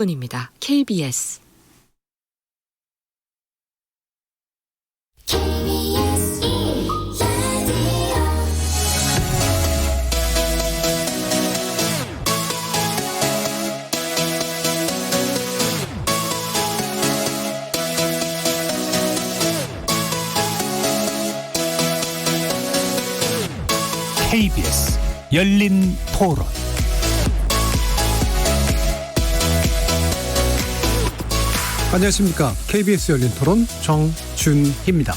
분입니다. KBS KBS 열린 토론. 안녕하십니까. KBS 열린 토론 정준희입니다.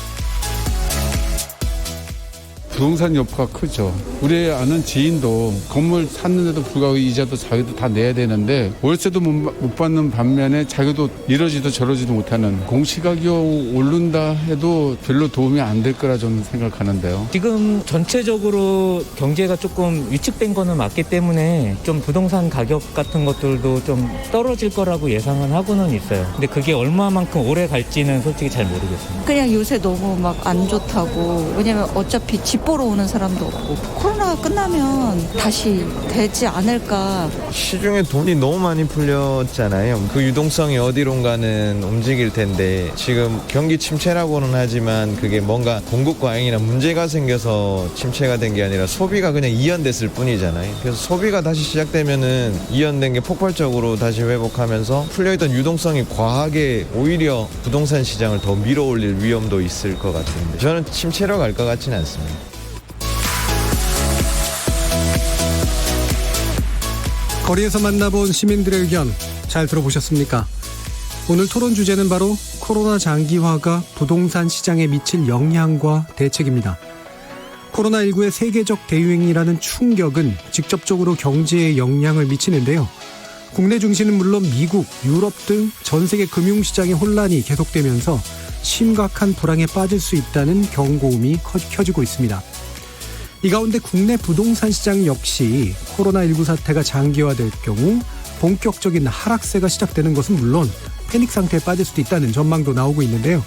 부동산 여부가 크죠. 우리 아는 지인도 건물 샀는데도 불구하고 이자도 자기도 다 내야 되는데 월세도 못 받는 반면에 자기도 이러지도 저러지도 못하는 공시가격 오른다 해도 별로 도움이 안 될 거라 저는 생각하는데요. 지금 전체적으로 경제가 조금 위축된 거는 맞기 때문에 좀 부동산 가격 같은 것들도 좀 떨어질 거라고 예상은 하고는 있어요. 근데 그게 얼마만큼 오래 갈지는 솔직히 잘 모르겠습니다. 그냥 요새 너무 막 안 좋다고. 왜냐면 어차피 집 보러 오는 사람도 없고 코로나가 끝나면 다시 되지 않을까. 시중에 돈이 너무 많이 풀렸잖아요. 그 유동성이 어디론가는 움직일 텐데 지금 경기 침체라고는 하지만 그게 뭔가 공급 과잉이나 문제가 생겨서 침체가 된 게 아니라 소비가 그냥 이연됐을 뿐이잖아요. 그래서 소비가 다시 시작되면은 이연된 게 폭발적으로 다시 회복하면서 풀려있던 유동성이 과하게 오히려 부동산 시장을 더 밀어올릴 위험도 있을 것 같은데 저는 침체로 갈 것 같지는 않습니다. 거리에서 만나본 시민들의 의견 잘 들어보셨습니까? 오늘 토론 주제는 바로 코로나 장기화가 부동산 시장에 미칠 영향과 대책입니다. 코로나19의 세계적 대유행이라는 충격은 직접적으로 경제에 영향을 미치는데요. 국내 중심은 물론 미국, 유럽 등 전 세계 금융시장의 혼란이 계속되면서 심각한 불황에 빠질 수 있다는 경고음이 켜지고 있습니다. 이 가운데 국내 부동산 시장 역시 코로나19 사태가 장기화될 경우 본격적인 하락세가 시작되는 것은 물론 패닉 상태에 빠질 수도 있다는 전망도 나오고 있는데요.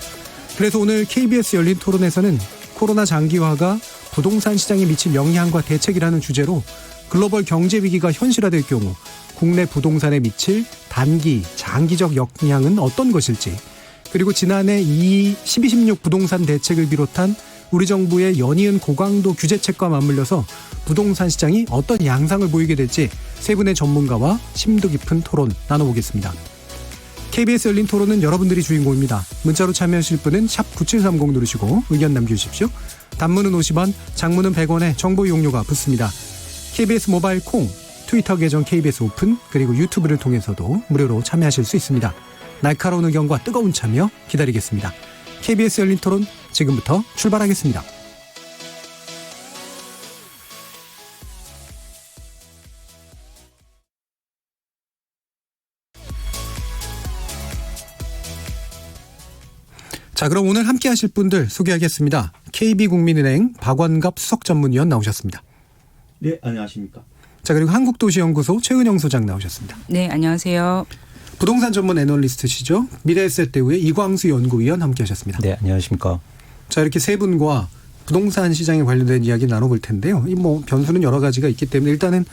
그래서 오늘 KBS 열린 토론에서는 코로나 장기화가 부동산 시장에 미칠 영향과 대책이라는 주제로 글로벌 경제 위기가 현실화될 경우 국내 부동산에 미칠 단기, 장기적 영향은 어떤 것일지, 그리고 지난해 12.16 부동산 대책을 비롯한 우리 정부의 연이은 고강도 규제책과 맞물려서 부동산 시장이 어떤 양상을 보이게 될지 세 분의 전문가와 심도 깊은 토론 나눠보겠습니다. KBS 열린 토론은 여러분들이 주인공입니다. 문자로 참여하실 분은 샵 9730 누르시고 의견 남겨주십시오. 단문은 50원, 장문은 100원에 정보 이용료가 붙습니다. KBS 모바일 콩, 트위터 계정 KBS 오픈, 그리고 유튜브를 통해서도 무료로 참여하실 수 있습니다. 날카로운 의견과 뜨거운 참여 기다리겠습니다. KBS 열린 토론 지금부터 출발하겠습니다. 자, 그럼 오늘 함께 하실 분들 소개하겠습니다. KB국민은행 박원갑 수석전문위원 나오셨습니다. 네, 안녕하십니까. 자, 그리고 한국도시연구소 최은영 소장 나오셨습니다. 네, 안녕하세요. 부동산 전문 애널리스트시죠. 미래에셋대우의 이광수 연구위원 함께 하셨습니다. 네, 안녕하십니까. 자, 이렇게 세 분과 부동산 시장에 관련된 이야기 나눠볼 텐데요. 이 변수는 여러 가지가 있기 때문에 일단은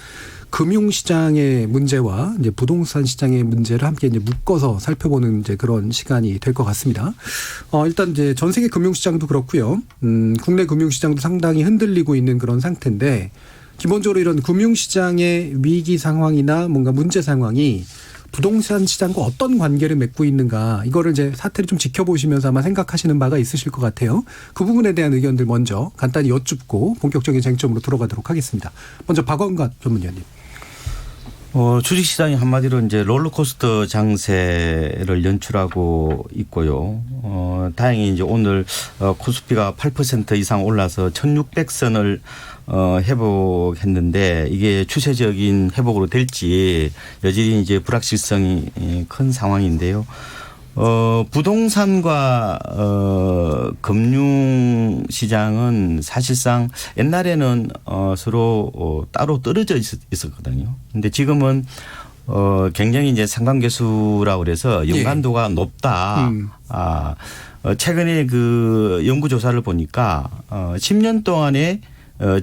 금융시장의 문제와 이제 부동산 시장의 문제를 함께 이제 묶어서 살펴보는 이제 그런 시간이 될 것 같습니다. 일단 이제 전 세계 금융시장도 그렇고요. 국내 금융시장도 상당히 흔들리고 있는 그런 상태인데 기본적으로 이런 금융시장의 위기 상황이나 뭔가 문제 상황이 부동산 시장과 어떤 관계를 맺고 있는가, 이거를 이제 사태를 좀 지켜보시면서 아마 생각하시는 바가 있으실 것 같아요. 그 부분에 대한 의견들 먼저 간단히 여쭙고 본격적인 쟁점으로 들어가도록 하겠습니다. 먼저 박원갑 전문위원님. 주식시장이 한마디로 이제 롤러코스터 장세를 연출하고 있고요. 다행히 이제 오늘 코스피가 8% 이상 올라서 1600선을 회복했는데 이게 추세적인 회복으로 될지 여전히 이제 불확실성이 큰 상황인데요. 부동산과 금융 시장은 사실상 옛날에는 서로 따로 떨어져 있었거든요. 근데 지금은 굉장히 이제 상관계수라고 그래서 연관도가 높다. 최근에 그 연구조사를 보니까 10년 동안에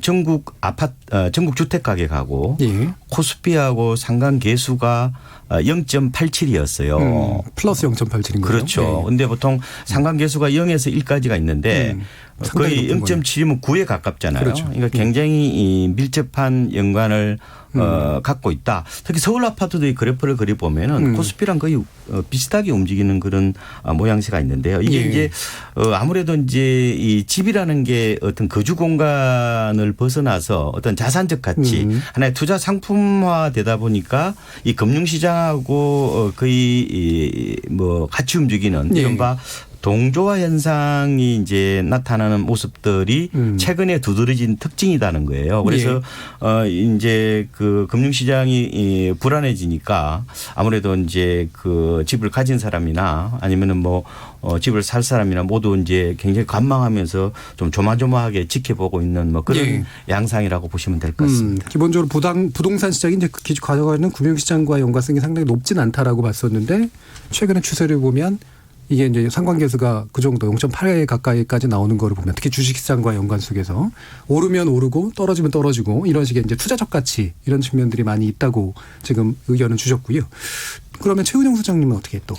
전국 아파트 전국 주택 가격하고 예. 코스피하고 상관 계수가 0.87이었어요. 플러스 0.87인 거죠. 그렇죠. 그런데 보통 상관 계수가 0에서 1까지가 있는데 거의 상당히 높은 0.7이면 9에 가깝잖아요. 그렇죠. 그러니까 굉장히 이 밀접한 연관을 갖고 있다. 특히 서울 아파트들의 그래프를 그리 보면은 코스피랑 거의 비슷하게 움직이는 그런 모양새가 있는데요. 이게 예. 이제 아무래도 이제 이 집이라는 게 어떤 거주 공간을 벗어나서 어떤 자산적 가치 하나의 투자 상품화 되다 보니까 이 금융시장하고 거의 뭐 같이 움직이는 예. 이른바 동조화 현상이 이제 나타나는 모습들이 최근에 두드러진 특징이라는 거예요. 그래서 이제 그 금융시장이 불안해지니까 아무래도 이제 그 집을 가진 사람이나 아니면은 뭐 집을 살 사람이나 모두 이제 굉장히 관망하면서 좀 조마조마하게 지켜보고 있는 뭐 그런 예. 양상이라고 보시면 될 것 같습니다. 기본적으로 부동산 시장이 이제 가져가는 금융시장과 연관성이 상당히 높진 않다라고 봤었는데 최근의 추세를 보면 이게 이제 상관계수가 그 정도 0.8에 가까이까지 나오는 거를 보면 특히 주식시장과 연관 속에서 오르면 오르고 떨어지면 떨어지고 이런 식의 이제 투자적 가치 이런 측면들이 많이 있다고 지금 의견을 주셨고요. 그러면 최은영 소장님은 어떻게 또?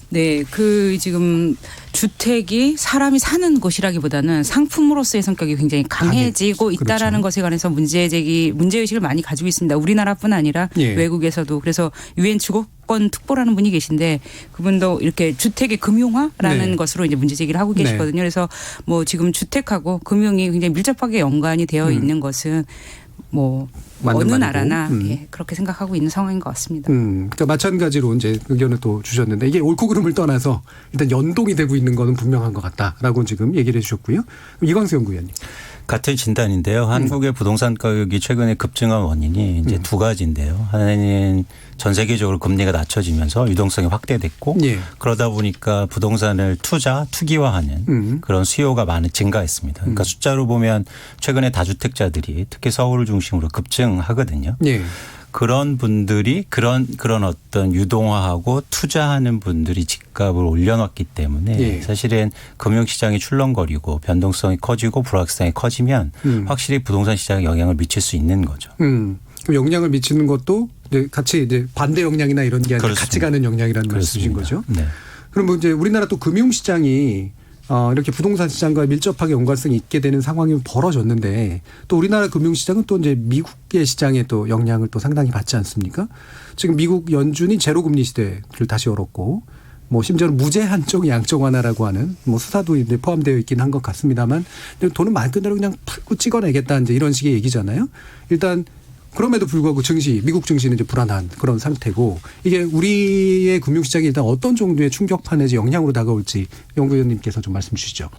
네, 그 지금 주택이 사람이 사는 곳이라기보다는 상품으로서의 성격이 굉장히 강해지고 있다라는 그렇죠. 것에 관해서 문제의식을 많이 가지고 있습니다. 우리나라뿐 아니라 예. 외국에서도. 그래서 유엔 주거권 특보라는 분이 계신데 그분도 이렇게 주택의 금융화라는 네. 것으로 이제 문제 제기를 하고 계시거든요. 그래서 뭐 지금 주택하고 금융이 굉장히 밀접하게 연관이 되어 있는 것은 뭐 맞는 어느 말이고. 나라나 예, 그렇게 생각하고 있는 상황인 것 같습니다. 그러니까 마찬가지로 이제 의견을 또 주셨는데 이게 옳고 그름을 떠나서 일단 연동이 되고 있는 거는 분명한 것 같다라고 지금 얘기를 해 주셨고요. 이광수 연구위원님. 같은 진단인데요. 한국의 부동산 가격이 최근에 급증한 원인이 이제 두 가지인데요. 하나는 전 세계적으로 금리가 낮춰지면서 유동성이 확대됐고 예. 그러다 보니까 부동산을 투기화하는 그런 수요가 많이 증가했습니다. 그러니까 숫자로 보면 최근에 다주택자들이 특히 서울을 중심으로 급증하거든요. 예. 그런 분들이 그런 어떤 유동화하고 투자하는 분들이 집값을 올려놨기 때문에 예. 사실은 금융시장이 출렁거리고 변동성이 커지고 불확실성이 커지면 확실히 부동산 시장에 영향을 미칠 수 있는 거죠. 그럼 영향을 미치는 것도 이제 같이 이제 반대 영향이나 이런 게 아니라 그렇습니다. 같이 가는 영향이라는 말씀이신 그렇습니다. 거죠. 네. 그럼 뭐 이제 우리나라 또 금융시장이 이렇게 부동산 시장과 밀접하게 연관성이 있게 되는 상황이 벌어졌는데 또 우리나라 금융시장은 또 이제 미국의 시장에 또 영향을 또 상당히 받지 않습니까? 지금 미국 연준이 제로금리 시대를 다시 열었고 뭐 심지어는 무제한적 양적 완화라고 하는 뭐 수사도 이제 포함되어 있긴 한 것 같습니다만 돈은 말 그대로 그냥 풀고 찍어내겠다 이제 이런 식의 얘기잖아요. 일단 그럼에도 불구하고 미국 증시는 이제 불안한 그런 상태고 이게 우리의 금융시장이 일단 어떤 정도의 충격파 내지 영향으로 다가올지 연구위원님께서 좀 말씀 주시죠.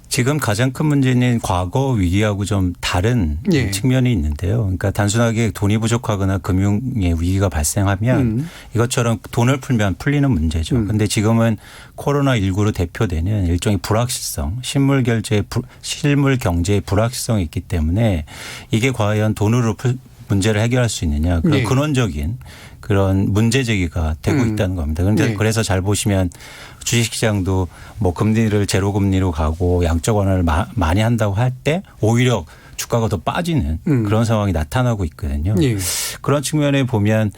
지금 가장 큰 문제는 과거 위기하고 좀 다른 예. 측면이 있는데요. 그러니까 단순하게 돈이 부족하거나 금융의 위기가 발생하면 이것처럼 돈을 풀면 풀리는 문제죠. 그런데 지금은 코로나19로 대표되는 일종의 불확실성, 실물 경제의 불확실성이 있기 때문에 이게 과연 돈으로 문제를 해결할 수 있느냐 그런 네. 근원적인 그런 문제 제기가 되고 있다는 겁니다. 그런데 네. 그래서 잘 보시면 주식시장도 뭐 금리를 제로금리로 가고 양적 완화를 많이 한다고 할 때 오히려 주가가 더 빠지는 그런 상황이 나타나고 있거든요. 네. 그런 측면에 보면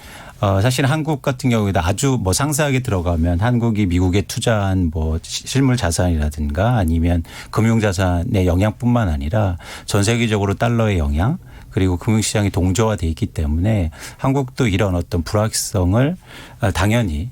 사실 한국 같은 경우에도 아주 뭐 상세하게 들어가면 한국이 미국에 투자한 뭐 실물 자산이라든가 아니면 금융 자산의 영향뿐만 아니라 전 세계적으로 달러의 영향 그리고 금융시장이 동조화돼 있기 때문에 한국도 이런 어떤 불확실성을 당연히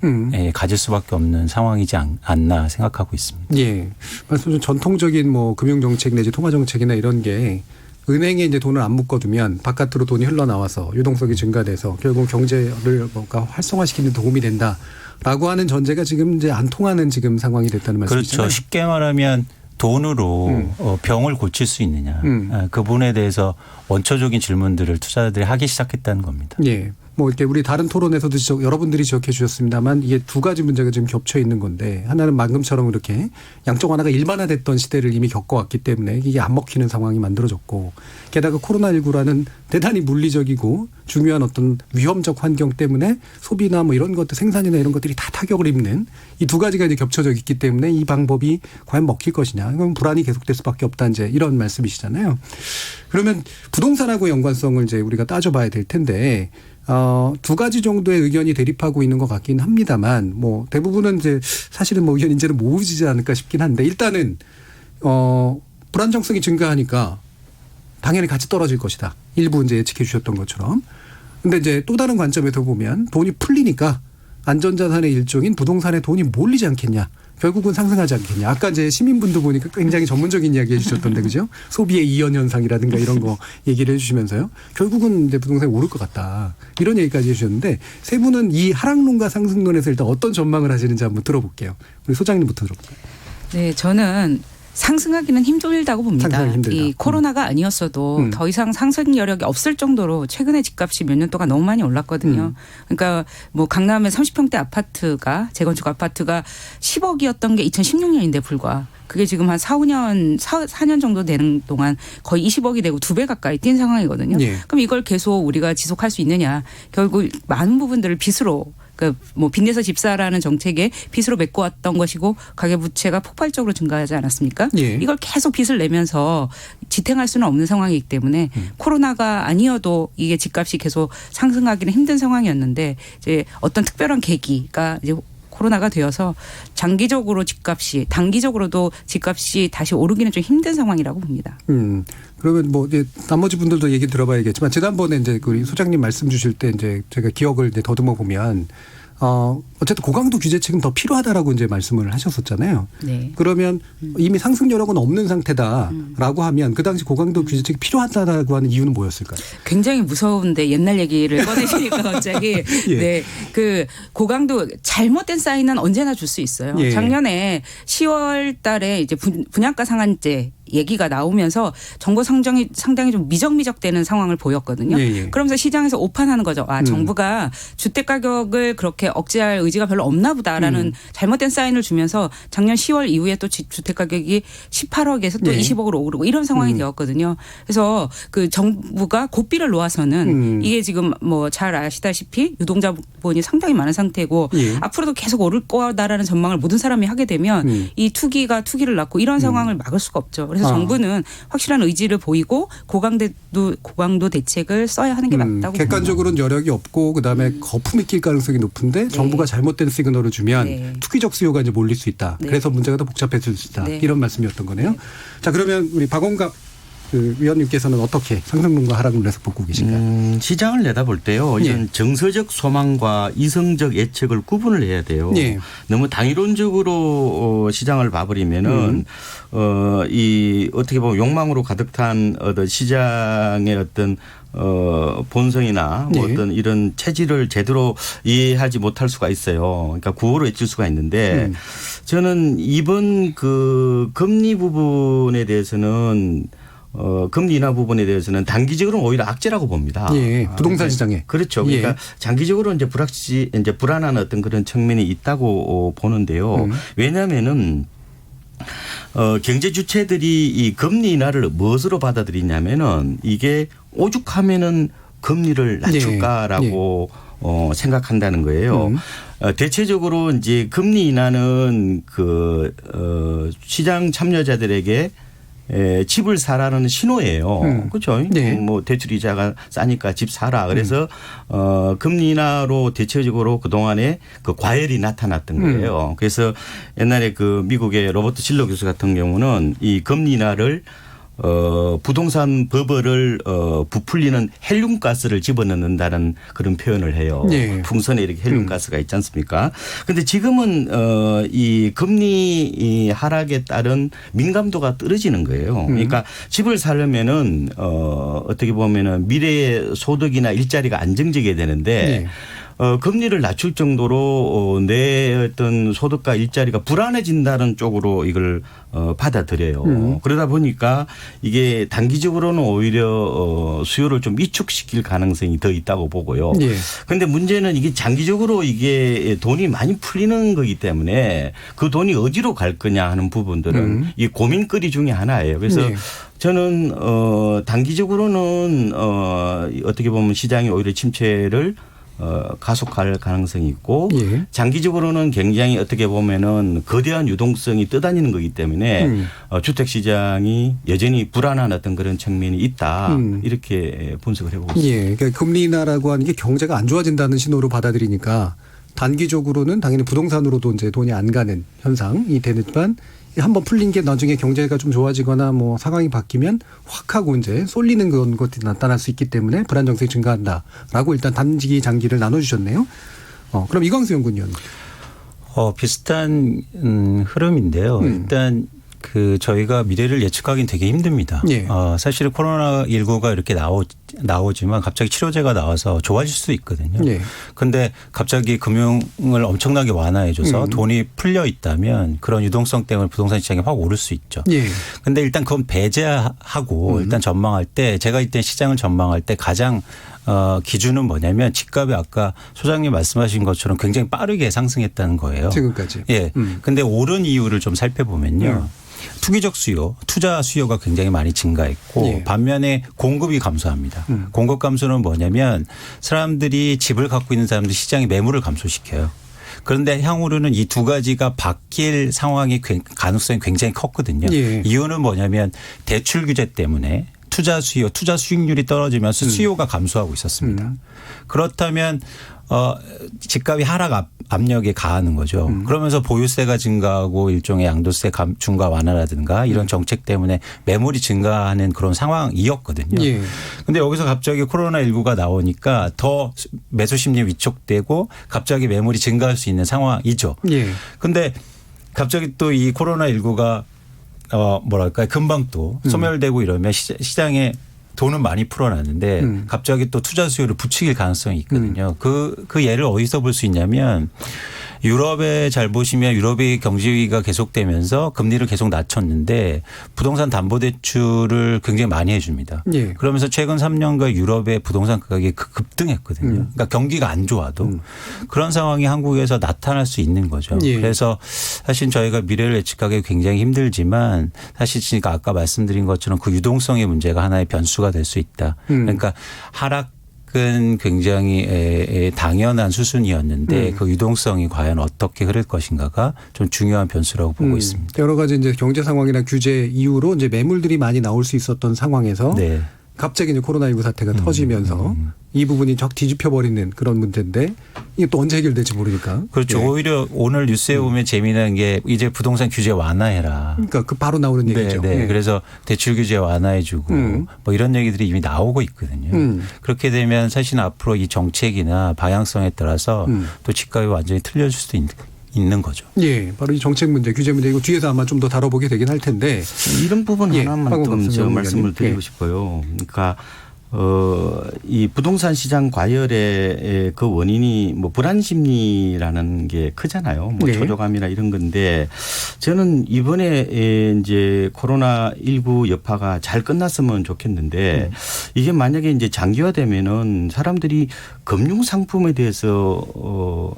가질 수밖에 없는 상황이지 않나 생각하고 있습니다. 예. 말씀 전통적인 뭐 금융정책 내지 통화정책이나 이런 게 은행에 이제 돈을 안 묶어두면 바깥으로 돈이 흘러나와서 유동성이 증가돼서 결국 경제를 뭔가 활성화시키는 데 도움이 된다라고 하는 전제가 지금 이제 안 통하는 지금 상황이 됐다는 말씀이시잖아요. 그렇죠. 쉽게 말하면 돈으로 병을 고칠 수 있느냐. 그 부분에 대해서 원초적인 질문들을 투자자들이 하기 시작했다는 겁니다. 예. 뭐 이렇게 우리 다른 토론에서도 여러분들이 지적해 주셨습니다만 이게 두 가지 문제가 지금 겹쳐 있는 건데 하나는 방금처럼 이렇게 양적 완화가 일반화됐던 시대를 이미 겪어왔기 때문에 이게 안 먹히는 상황이 만들어졌고 게다가 코로나19라는 대단히 물리적이고 중요한 어떤 위험적 환경 때문에 소비나 뭐 이런 것들 생산이나 이런 것들이 다 타격을 입는 이 두 가지가 이제 겹쳐져 있기 때문에 이 방법이 과연 먹힐 것이냐. 그럼 불안이 계속될 수밖에 없다 이제 이런 말씀이시잖아요. 그러면 부동산하고 연관성을 이제 우리가 따져봐야 될 텐데 두 가지 정도의 의견이 대립하고 있는 것 같긴 합니다만 뭐 대부분은 이제 사실은 뭐 의견 인재는 모으지 않을까 싶긴 한데 일단은 불안정성이 증가하니까 당연히 같이 떨어질 것이다. 일부 이제 예측해 주셨던 것처럼. 근데 이제 또 다른 관점에서 보면 돈이 풀리니까 안전자산의 일종인 부동산에 돈이 몰리지 않겠냐. 결국은 상승하지 않겠냐. 아까 이제 시민분도 보니까 굉장히 전문적인 이야기 해주셨던데 그죠? 소비의 이연 현상이라든가 이런 거 얘기를 해주시면서요. 결국은 이제 부동산이 오를 것 같다. 이런 얘기까지 해주셨는데 세 분은 이 하락론과 상승론에서 일단 어떤 전망을 하시는지 한번 들어볼게요. 우리 소장님부터 들어볼까요? 네, 저는 상승하기는 힘들다고 봅니다. 이 코로나가 아니었어도 더 이상 상승 여력이 없을 정도로 최근에 집값이 몇 년 동안 너무 많이 올랐거든요. 그러니까 뭐 강남의 30평대 아파트가 재건축 아파트가 10억이었던 게 2016년인데 불과. 그게 지금 한 4년 정도 되는 동안 거의 20억이 되고 2배 가까이 뛴 상황이거든요. 예. 그럼 이걸 계속 우리가 지속할 수 있느냐. 결국 많은 부분들을 빚으로 뭐 빚내서 집사라는 정책에 빚으로 메꿔왔던 것이고 가계부채가 폭발적으로 증가하지 않았습니까? 예. 이걸 계속 빚을 내면서 지탱할 수는 없는 상황이기 때문에 코로나가 아니어도 이게 집값이 계속 상승하기는 힘든 상황이었는데 이제 어떤 특별한 계기가 이제 코로나가 되어서 장기적으로 집값이 단기적으로도 집값이 다시 오르기는 좀 힘든 상황이라고 봅니다. 그러면 뭐 이제 나머지 분들도 얘기 들어봐야겠지만 지난번에 이제 우리 소장님 말씀 주실 때 이제 제가 기억을 이제 더듬어 보면 어쨌든 고강도 규제책은 더 필요하다라고 이제 말씀을 하셨었잖아요. 네. 그러면 이미 상승 여력은 없는 상태다라고 하면 그 당시 고강도 규제책이 필요하다라고 하는 이유는 뭐였을까요? 굉장히 무서운데 옛날 얘기를 꺼내시니까 갑자기 예. 네, 그 고강도 잘못된 사인은 언제나 줄 수 있어요. 예. 작년에 10월달에 이제 분양가 상한제 얘기가 나오면서 정보 상정이 상당히 좀 미적미적되는 상황을 보였거든요. 예. 그러면서 시장에서 오판하는 거죠. 정부가 주택 가격을 그렇게 억제할 의지가 별로 없나 보다라는 잘못된 사인을 주면서 작년 10월 이후에 또 주택 가격이 18억에서 또 20억으로 오르고 이런 상황이 되었거든요. 그래서 그 정부가 고삐를 놓아서는 이게 지금 뭐 잘 아시다시피 유동자본이 상당히 많은 상태고 앞으로도 계속 오를 거다라는 전망을 모든 사람이 하게 되면 이 투기가 투기를 낳고 이런 상황을 막을 수가 없죠. 그래서 정부는 확실한 의지를 보이고 고강도 대책을 써야 하는 게 맞다고 객관적으로는 여력이 없고 그다음에 거품이 낄 가능성이 높은데 정부가 잘못된 시그널을 주면 투기적 수요가 이제 몰릴 수 있다. 그래서 문제가 더 복잡해질 수 있다. 이런 말씀이었던 거네요. 자, 그러면 우리 박원갑 그 위원님께서는 어떻게 상승론과 하락론에서 보고 계신가요? 시장을 내다볼 때요. 이런 정서적 소망과 이성적 예측을 구분을 해야 돼요. 너무 당이론적으로 시장을 봐버리면은 이 어떻게 보면 욕망으로 가득 찬 어떤 시장의 어떤 본성이나 뭐 어떤 이런 체질을 제대로 이해하지 못할 수가 있어요. 그러니까 구호로 외칠 수가 있는데 저는 이번 그 금리 부분에 대해서는 금리 인하 부분에 대해서는 단기적으로는 오히려 악재라고 봅니다. 예, 부동산 시장에. 그렇죠. 그러니까 장기적으로 이제 불안한 어떤 그런 측면이 있다고 보는데요. 왜냐하면은 경제 주체들이 이 금리 인하를 무엇으로 받아들이냐면은 이게 오죽하면은 금리를 낮출까라고 생각한다는 거예요. 대체적으로 이제 금리 인하는 시장 참여자들에게 집을 사라는 신호예요. 그렇죠. 뭐 대출 이자가 싸니까 집 사라. 그래서 금리 인하로 대체적으로 그동안에 그 과열이 나타났던 거예요. 그래서 옛날에 그 미국의 로버트 실러 교수 같은 경우는 이 금리 인하를 부동산 버블을 부풀리는 헬륨가스를 집어넣는다는 그런 표현을 해요. 풍선에 이렇게 헬륨가스가 있지 않습니까? 그런데 지금은 이 금리 하락에 따른 민감도가 떨어지는 거예요. 그러니까 집을 사려면은 어떻게 보면은 미래의 소득이나 일자리가 안정적이어야 되는데 금리를 낮출 정도로 내 어떤 소득과 일자리가 불안해진다는 쪽으로 이걸 받아들여요. 그러다 보니까 이게 단기적으로는 오히려 수요를 좀 위축시킬 가능성이 더 있다고 보고요. 그런데 문제는 이게 장기적으로 이게 돈이 많이 풀리는 거기 때문에 그 돈이 어디로 갈 거냐 하는 부분들은 이 고민거리 중에 하나예요. 그래서 저는 단기적으로는 어떻게 보면 시장이 오히려 침체를 가속할 가능성이 있고 장기적으로는 굉장히 어떻게 보면은 거대한 유동성이 떠다니는 거기 때문에 주택 시장이 여전히 불안한 어떤 그런 측면이 있다 이렇게 분석을 해보고 있습니다. 그러니까 금리 인하라고 하는 게 경제가 안 좋아진다는 신호로 받아들이니까 단기적으로는 당연히 부동산으로도 이제 돈이 안 가는 현상이 되지만 한번 풀린 게 나중에 경제가 좀 좋아지거나 뭐 상황이 바뀌면 확 하고 이제 쏠리는 그런 것들이 나타날 수 있기 때문에 불안 정책이 증가한다라고 일단 단기 장기를 나눠주셨네요. 그럼 이광수 연구위원. 비슷한 흐름인데요. 일단 저희가 미래를 예측하기는 되게 힘듭니다. 사실 코로나19가 이렇게 나오지만 갑자기 치료제가 나와서 좋아질 수도 있거든요. 그런데 갑자기 금융을 엄청나게 완화해줘서 돈이 풀려 있다면 그런 유동성 때문에 부동산 시장이 확 오를 수 있죠. 그런데 일단 그건 배제하고 일단 전망할 때 제가 이때 시장을 전망할 때 가장 기준은 뭐냐면 집값이 아까 소장님 말씀하신 것처럼 굉장히 빠르게 상승했다는 거예요. 지금까지. 근데 오른 이유를 좀 살펴보면요. 투기적 수요, 투자 수요가 굉장히 많이 증가했고 반면에 공급이 감소합니다. 공급 감소는 뭐냐면 사람들이 집을 갖고 있는 사람들이 시장의 매물을 감소시켜요. 그런데 향후로는 이 두 가지가 바뀔 상황이 가능성이 굉장히 컸거든요. 이유는 뭐냐면 대출 규제 때문에 투자 수요, 투자 수익률이 떨어지면서 수요가 감소하고 있었습니다. 그렇다면 집값이 하락 압력에 가하는 거죠. 그러면서 보유세가 증가하고 일종의 양도세 중과 완화라든가 이런 정책 때문에 매물이 증가하는 그런 상황이었거든요. 그런데 여기서 갑자기 코로나19가 나오니까 더 매수 심리 위축되고 갑자기 매물이 증가할 수 있는 상황이죠. 그런데 갑자기 또 이 코로나19가 뭐랄까요. 금방 또 소멸되고 이러면 시장에 돈은 많이 풀어놨는데 갑자기 또 투자 수요를 부추길 가능성이 있거든요. 그 예를 어디서 볼 수 있냐면 유럽에 잘 보시면 유럽의 경제위기가 계속되면서 금리를 계속 낮췄는데 부동산 담보대출을 굉장히 많이 해 줍니다. 그러면서 최근 3년간 유럽의 부동산 가격이 급등했거든요. 그러니까 경기가 안 좋아도 그런 상황이 한국에서 나타날 수 있는 거죠. 그래서 사실 저희가 미래를 예측하기 굉장히 힘들지만 사실 지금 아까 말씀드린 것처럼 그 유동성의 문제가 하나의 변수가 될 수 있다. 그러니까 하락은 굉장히 당연한 수순이었는데 그 유동성이 과연 어떻게 흐를 것인가가 좀 중요한 변수라고 보고 있습니다. 여러 가지 이제 경제 상황이나 규제 이후로 이제 매물들이 많이 나올 수 있었던 상황에서 갑자기 이제 코로나19 사태가 터지면서 이 부분이 적 뒤집혀버리는 그런 문제인데 이게 또 언제 해결될지 모르니까. 그렇죠. 오히려 오늘 뉴스에 보면 재미난 게 이제 부동산 규제 완화해라. 그러니까 그 바로 나오는 얘기죠. 그래서 대출 규제 완화해주고 뭐 이런 얘기들이 이미 나오고 있거든요. 그렇게 되면 사실 앞으로 이 정책이나 방향성에 따라서 또 집값이 완전히 틀려질 수도 있는 거죠. 바로 이 정책 문제, 규제 문제 이거 뒤에서 아마 좀 더 다뤄보게 되긴 할 텐데 이런 부분 하나만 좀 말씀을 드리고 싶어요. 그러니까 이 부동산 시장 과열의 그 원인이 뭐 불안 심리라는 게 크잖아요. 뭐 초조감이나 이런 건데 저는 이번에 이제 코로나19 여파가 잘 끝났으면 좋겠는데 이게 만약에 이제 장기화되면은 사람들이 금융 상품에 대해서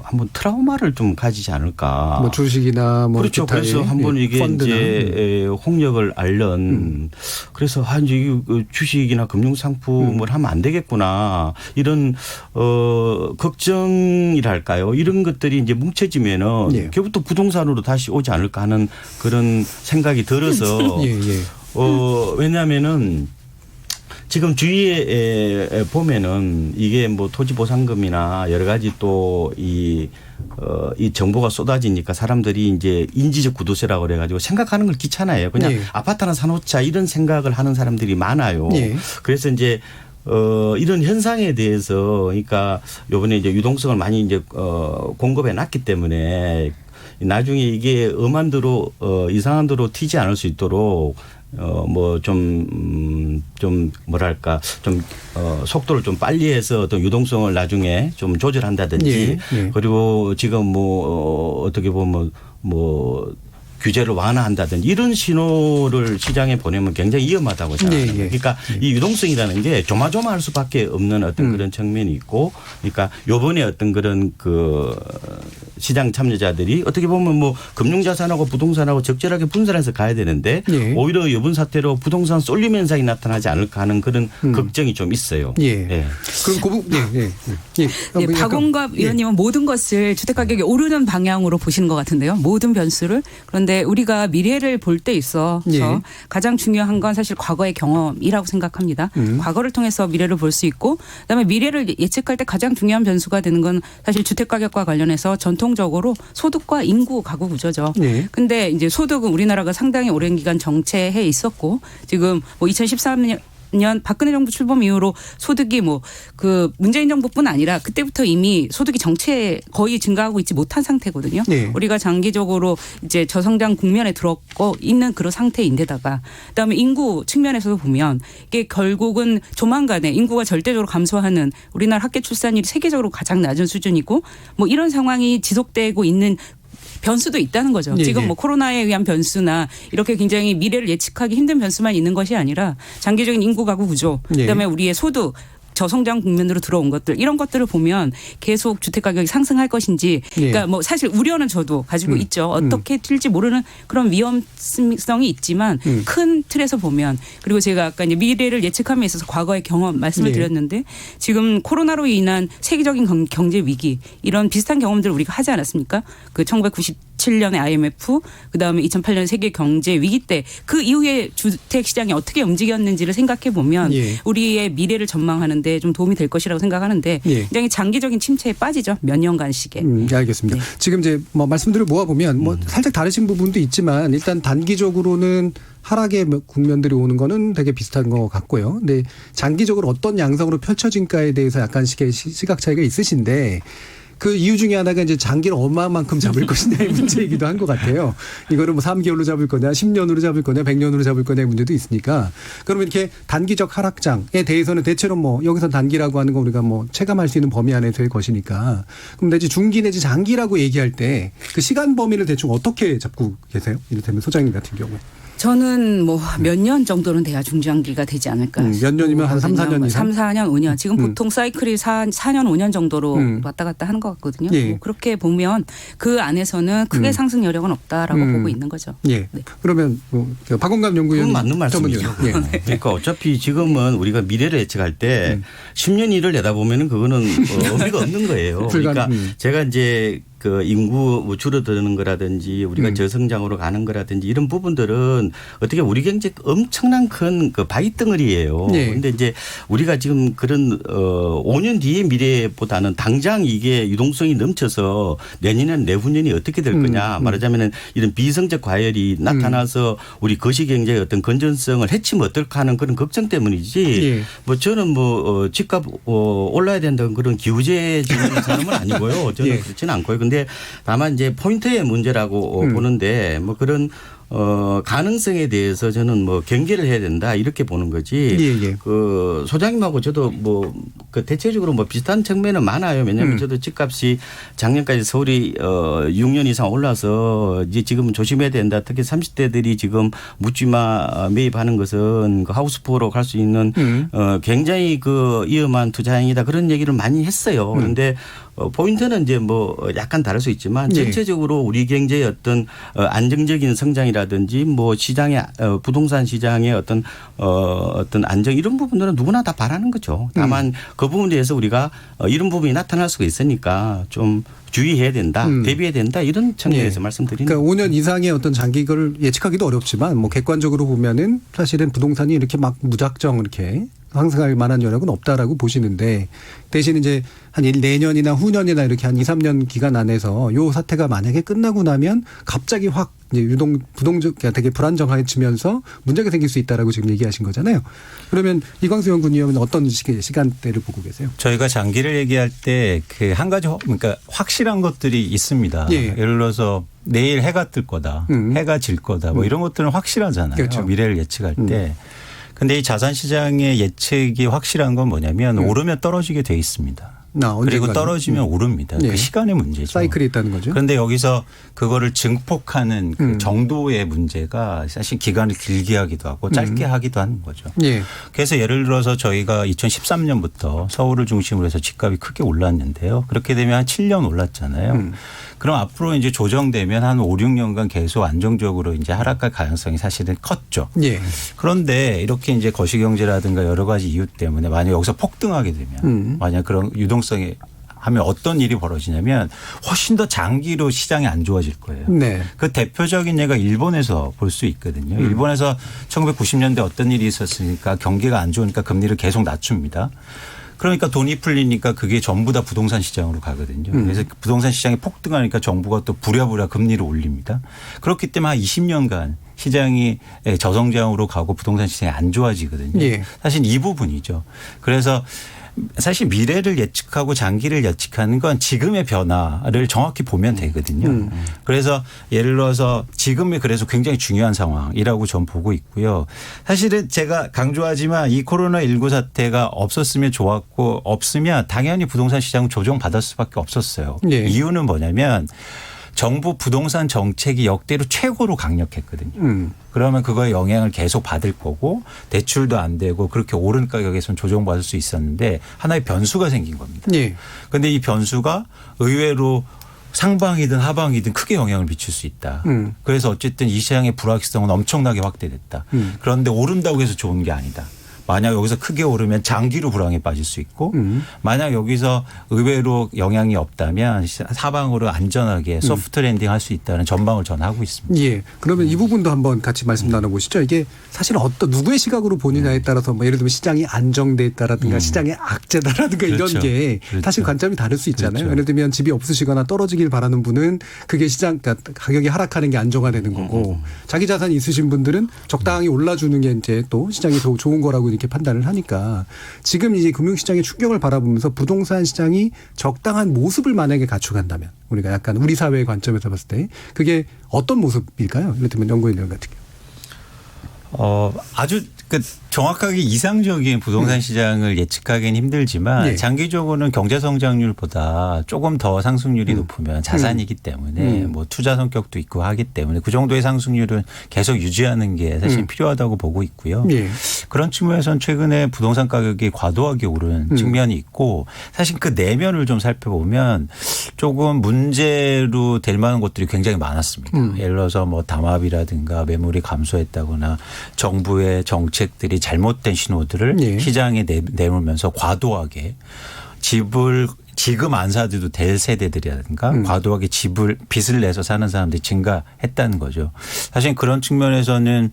한번 트라우마를 좀 가지지 않을까. 뭐 주식이나 뭐 그렇죠. 그래서 한번 이게 펀드나. 이제 홍역을 앓는 그래서 이제 주식이나 금융 상품 을 하면 안 되겠구나 이런 걱정이랄까요 이런 것들이 이제 뭉쳐지면은 결국 또 부동산으로 다시 오지 않을까 하는 그런 생각이 들어서 왜냐하면은 지금 주위에 보면은 이게 뭐 토지보상금이나 여러 가지 또 이 정보가 쏟아지니까 사람들이 이제 인지적 구도세라고 그래가지고 생각하는 걸 귀찮아요. 그냥 아파트 하나 사놓자 이런 생각을 하는 사람들이 많아요. 그래서 이제 이런 현상에 대해서 그러니까 요번에 이제 유동성을 많이 이제 공급해 놨기 때문에 나중에 이게 이상한 대로 튀지 않을 수 있도록 속도를 좀 빨리 해서 어떤 유동성을 나중에 좀 조절한다든지 그리고 지금 어떻게 보면 규제를 완화한다든지 이런 신호를 시장에 보내면 굉장히 위험하다고 생각합니다. 그러니까 이 유동성이라는 게 조마조마할 수밖에 없는 어떤 그런 측면이 있고, 그러니까 요번에 어떤 그런 그 시장 참여자들이 어떻게 보면 금융자산하고 부동산하고 적절하게 분산해서 가야 되는데 오히려 이번 사태로 부동산 쏠림 현상이 나타나지 않을까 하는 그런 걱정이 좀 있어요. 그럼 그 부분, 박원갑 위원님은 모든 것을 주택가격이 오르는 방향으로 보시는 것 같은데요. 모든 변수를. 그런데 우리가 미래를 볼 때 있어서 가장 중요한 건 사실 과거의 경험이라고 생각합니다. 과거를 통해서 미래를 볼 수 있고 그다음에 미래를 예측할 때 가장 중요한 변수가 되는 건 사실 주택가격과 관련해서 전통적으로 소득과 인구 가구 구조죠. 근데 이제 소득은 우리나라가 상당히 오랜 기간 정체해 있었고 지금 2013년 박근혜 정부 출범 이후로 소득이 그 문재인 정부뿐 아니라 그때부터 이미 소득이 거의 증가하고 있지 못한 상태거든요. 우리가 장기적으로 이제 저성장 국면에 들어가고 있는 그런 상태인데다가 그다음에 인구 측면에서도 보면 이게 결국은 조만간에 인구가 절대적으로 감소하는 우리나라 학계 출산율이 세계적으로 가장 낮은 수준이고 이런 상황이 지속되고 있는 변수도 있다는 거죠. 지금 코로나에 의한 변수나 이렇게 굉장히 미래를 예측하기 힘든 변수만 있는 것이 아니라 장기적인 인구 가구 구조, 그다음에 우리의 소득, 저성장 국면으로 들어온 것들 이런 것들을 보면 계속 주택 가격이 상승할 것인지 그러니까 사실 우려는 저도 가지고 있죠. 어떻게 될지 모르는 그런 위험성이 있지만 큰 틀에서 보면 그리고 제가 아까 이제 미래를 예측함에 있어서 과거의 경험 말씀을 드렸는데 지금 코로나로 인한 세계적인 경제 위기 이런 비슷한 경험들을 우리가 하지 않았습니까? 그 1997년의 IMF 그다음에 2008년 세계 경제 위기 때 그 이후에 주택 시장이 어떻게 움직였는지를 생각해 보면 우리의 미래를 전망하는 데 좀 도움이 될 것이라고 생각하는데 굉장히 장기적인 침체에 빠지죠. 몇 년간씩에. 알겠습니다. 지금 이제 말씀들을 모아보면 살짝 다르신 부분도 있지만 일단 단기적으로는 하락의 국면들이 오는 거는 되게 비슷한 것 같고요. 근데 장기적으로 어떤 양상으로 펼쳐진가에 대해서 약간씩의 시각 차이가 있으신데 그 이유 중에 하나가 이제 장기를 얼마만큼 잡을 것이냐의 문제이기도 한 것 같아요. 이거를 3개월로 잡을 거냐, 10년으로 잡을 거냐, 100년으로 잡을 거냐의 문제도 있으니까. 그러면 이렇게 단기적 하락장에 대해서는 대체로 여기서 단기라고 하는 거 우리가 체감할 수 있는 범위 안에 될 것이니까. 그럼 내지 중기 내지 장기라고 얘기할 때 그 시간 범위를 대충 어떻게 잡고 계세요? 이를테면 소장님 같은 경우에. 저는 몇 년 정도는 돼야 중장기가 되지 않을까. 몇 년이면 한 3, 4년 이상? 3, 4년, 5년. 지금 보통 사이클이 4년, 5년 정도로 왔다 갔다 하는 것 같거든요. 그렇게 보면 그 안에서는 크게 상승 여력은 없다라고 보고 있는 거죠. 그러면 박원갑 연구위원 맞는 말씀이죠. 그러니까 어차피 지금은 우리가 미래를 예측할 때 10년 일을 내다보면 그거는 의미가 없는 거예요. 그러니까 제가 이제 그 인구 줄어드는 거라든지 우리가 저성장으로 가는 거라든지 이런 부분들은 어떻게 우리 경제 엄청난 큰 그 바위덩어리예요. 그런데 이제 우리가 지금 그런 5년 뒤의 미래보다는 당장 이게 유동성이 넘쳐서 내년에는 내후년이 어떻게 될 거냐 말하자면은 이런 비성적 과열이 나타나서 우리 거시경제의 어떤 건전성을 해치면 어떨까 하는 그런 걱정 때문이지 저는 집값 올라야 된다는 그런 기우제적인 사람은 아니고요. 저는 그렇지는 않고요. 근데 다만 이제 포인트의 문제라고 보는데 그런 가능성에 대해서 저는 경계를 해야 된다 이렇게 보는 거지. 그 소장님하고 저도 그 대체적으로 비슷한 측면은 많아요. 왜냐하면 저도 집값이 작년까지 서울이 6년 이상 올라서 이제 지금은 조심해야 된다. 특히 30대들이 지금 묻지마 매입하는 것은 그 하우스포로 갈 수 있는 굉장히 그 위험한 투자행위다 그런 얘기를 많이 했어요. 그런데 포인트는 이제 약간 다를 수 있지만 전체적으로 우리 경제의 어떤 안정적인 성장이라든지 시장의 부동산 시장의 어떤 안정 이런 부분들은 누구나 다 바라는 거죠. 다만 그 부분에 대해서 우리가 이런 부분이 나타날 수가 있으니까 좀 주의해야 된다, 대비해야 된다 이런 측면에서 말씀드리는 그러니까 5년 이상의 어떤 장기를 예측하기도 어렵지만 객관적으로 보면은 사실은 부동산이 이렇게 무작정 이렇게 상승할 만한 여력은 없다라고 보시는데 대신 이제 한 내년이나 후년이나 이렇게 한 2, 3년 기간 안에서 요 사태가 만약에 끝나고 나면 갑자기 확 이제 부동적 되게 불안정해지면서 문제가 생길 수 있다라고 지금 얘기하신 거잖아요. 그러면 이광수 연구위원은 어떤 시간대를 보고 계세요? 저희가 장기를 얘기할 때 그 한 가지 그러니까 확실한 것들이 있습니다. 예를 들어서 내일 해가 뜰 거다. 해가 질 거다. 뭐 이런 것들은 확실하잖아요. 그렇죠. 미래를 예측할 때. 근데 이 자산시장의 예측이 확실한 건 뭐냐면 오르면 떨어지게 돼 있습니다. 그리고 떨어지면 오릅니다. 그 시간의 문제죠. 사이클이 있다는 거죠. 그런데 여기서 그거를 증폭하는 그 정도의 문제가 사실 기간을 길게 하기도 하고 짧게 하기도 하는 거죠. 예. 그래서 예를 들어서 저희가 2013년부터 서울을 중심으로 해서 집값이 크게 올랐는데요. 그렇게 되면 한 7년 올랐잖아요. 그럼 앞으로 이제 조정되면 한 5, 6년간 계속 안정적으로 이제 하락할 가능성이 사실은 컸죠. 예. 그런데 이렇게 이제 거시경제라든가 여러 가지 이유 때문에 만약 여기서 폭등하게 되면 만약 그런 유동성이 하면 어떤 일이 벌어지냐면 훨씬 더 장기로 시장이 안 좋아질 거예요. 네. 그 대표적인 예가 일본에서 볼 수 있거든요. 일본에서 1990년대 어떤 일이 있었으니까 경기가 안 좋으니까 금리를 계속 낮춥니다. 그러니까 돈이 풀리니까 그게 전부 다 부동산 시장으로 가거든요. 그래서 부동산 시장이 폭등하니까 정부가 또 부랴부랴 금리를 올립니다. 그렇기 때문에 한 20년간 시장이 저성장으로 가고 부동산 시장이 안 좋아지거든요. 예. 사실 이 부분이죠. 그래서 사실 미래를 예측하고 장기를 예측하는 건 지금의 변화를 정확히 보면 되거든요. 그래서 예를 들어서 지금이 그래서 굉장히 중요한 상황이라고 전 보고 있고요. 사실은 제가 강조하지만 이 코로나19 사태가 없었으면 좋았고 없으면 당연히 부동산 시장은 조정받을 수밖에 없었어요. 예. 이유는 뭐냐면 정부 부동산 정책이 역대로 최고로 강력했거든요. 그러면 그거에 영향을 계속 받을 거고 대출도 안 되고 그렇게 오른 가격에선 조정받을 수 있었는데 하나의 변수가 생긴 겁니다. 그런데 이 변수가 의외로 상방이든 하방이든 크게 영향을 미칠 수 있다. 그래서 어쨌든 이 시장의 불확실성은 엄청나게 확대됐다. 그런데 오른다고 해서 좋은 게 아니다. 만약 여기서 크게 오르면 장기로 불황에 빠질 수 있고 만약 여기서 의외로 영향이 없다면 사방으로 안전하게 소프트 랜딩 할 수 있다는 전망을 저는 하고 있습니다. 예. 그러면 이 부분도 한번 같이 말씀 나눠보시죠. 이게 사실 어떤 누구의 시각으로 보느냐에 따라서 뭐 예를 들면 시장이 안정돼 있다라든가 시장의 악재다라든가 그렇죠. 이런 게 사실 관점이 다를 수 있잖아요. 그렇죠. 예를 들면 집이 없으시거나 떨어지길 바라는 분은 그게 시장 그러니까 가격이 하락하는 게 안정화되는 거고 자기 자산이 있으신 분들은 적당히 올라주는 게 이제 또 시장이 더 좋은 거라고 이렇게 판단을 하니까 지금 이제 금융시장의 충격을 바라보면서 부동산 시장이 적당한 모습을 만약에 갖춰간다면 우리가 약간 우리 사회의 관점에서 봤을 때 그게 어떤 모습일까요? 예를 들면 연구위원 같은 경우. 아주 정확하게 이상적인 부동산 시장을 예측하기는 힘들지만 장기적으로는 경제 성장률보다 조금 더 상승률이 높으면 자산이기 때문에 뭐 투자 성격도 있고 하기 때문에 그 정도의 상승률은 계속 유지하는 게 사실 필요하다고 보고 있고요. 그런 측면에서는 최근에 부동산 가격이 과도하게 오른 측면이 있고 사실 그 내면을 좀 살펴보면 조금 문제로 될 만한 것들이 굉장히 많았습니다. 예를 들어서 뭐 담합이라든가 매물이 감소했다거나 정부의 정책들이 잘못된 신호들을 시장에 내놓으면서 과도하게 지금 안 사도 될 세대들이라든가 과도하게 빚을 내서 사는 사람들이 증가했다는 거죠. 사실 그런 측면에서는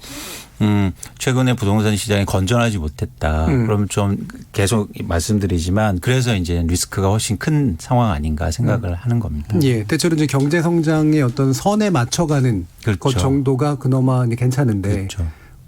최근에 부동산 시장이 건전하지 못했다. 그럼 좀 계속 말씀드리지만 그래서 이제 리스크가 훨씬 큰 상황 아닌가 생각을 하는 겁니다. 예, 대체로 이제 경제 성장의 어떤 선에 맞춰가는 것 정도가 그나마 괜찮은데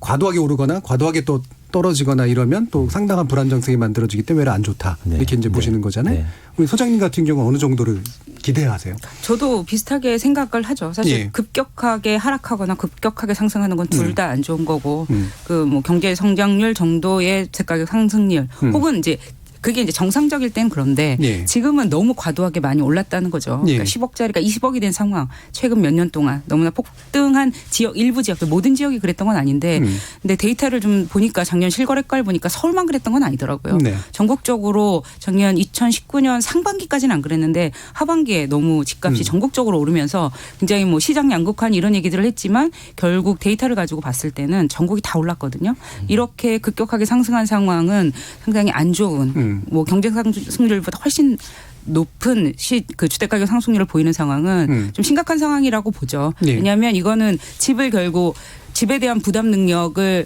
과도하게 오르거나 과도하게 또 떨어지거나 이러면 또 상당한 불안정성이 만들어지기 때문에 안 좋다. 이렇게 이제 보시는 거잖아요. 우리 소장님 같은 경우는 어느 정도를 기대하세요? 저도 비슷하게 생각을 하죠. 사실 급격하게 하락하거나 급격하게 상승하는 건 둘 다 안 좋은 거고 그 뭐 경제 성장률 정도의 집가격 상승률 혹은 이제 그게 이제 정상적일 땐 그런데 지금은 너무 과도하게 많이 올랐다는 거죠. 그러니까 10억짜리가 20억이 된 상황. 최근 몇 년 동안 너무나 폭등한 지역 일부 지역들 모든 지역이 그랬던 건 아닌데 근데 데이터를 좀 보니까 작년 실거래가를 보니까 서울만 그랬던 건 아니더라고요. 전국적으로 작년 2019년 상반기까지는 안 그랬는데 하반기에 너무 집값이 전국적으로 오르면서 굉장히 뭐 시장 양극화는 이런 얘기들을 했지만 결국 데이터를 가지고 봤을 때는 전국이 다 올랐거든요. 이렇게 급격하게 상승한 상황은 상당히 안 좋은 뭐 경제 상승률보다 훨씬 높은 그 주택가격 상승률을 보이는 상황은 좀 심각한 상황이라고 보죠. 왜냐하면 이거는 집을 결국 집에 대한 부담 능력을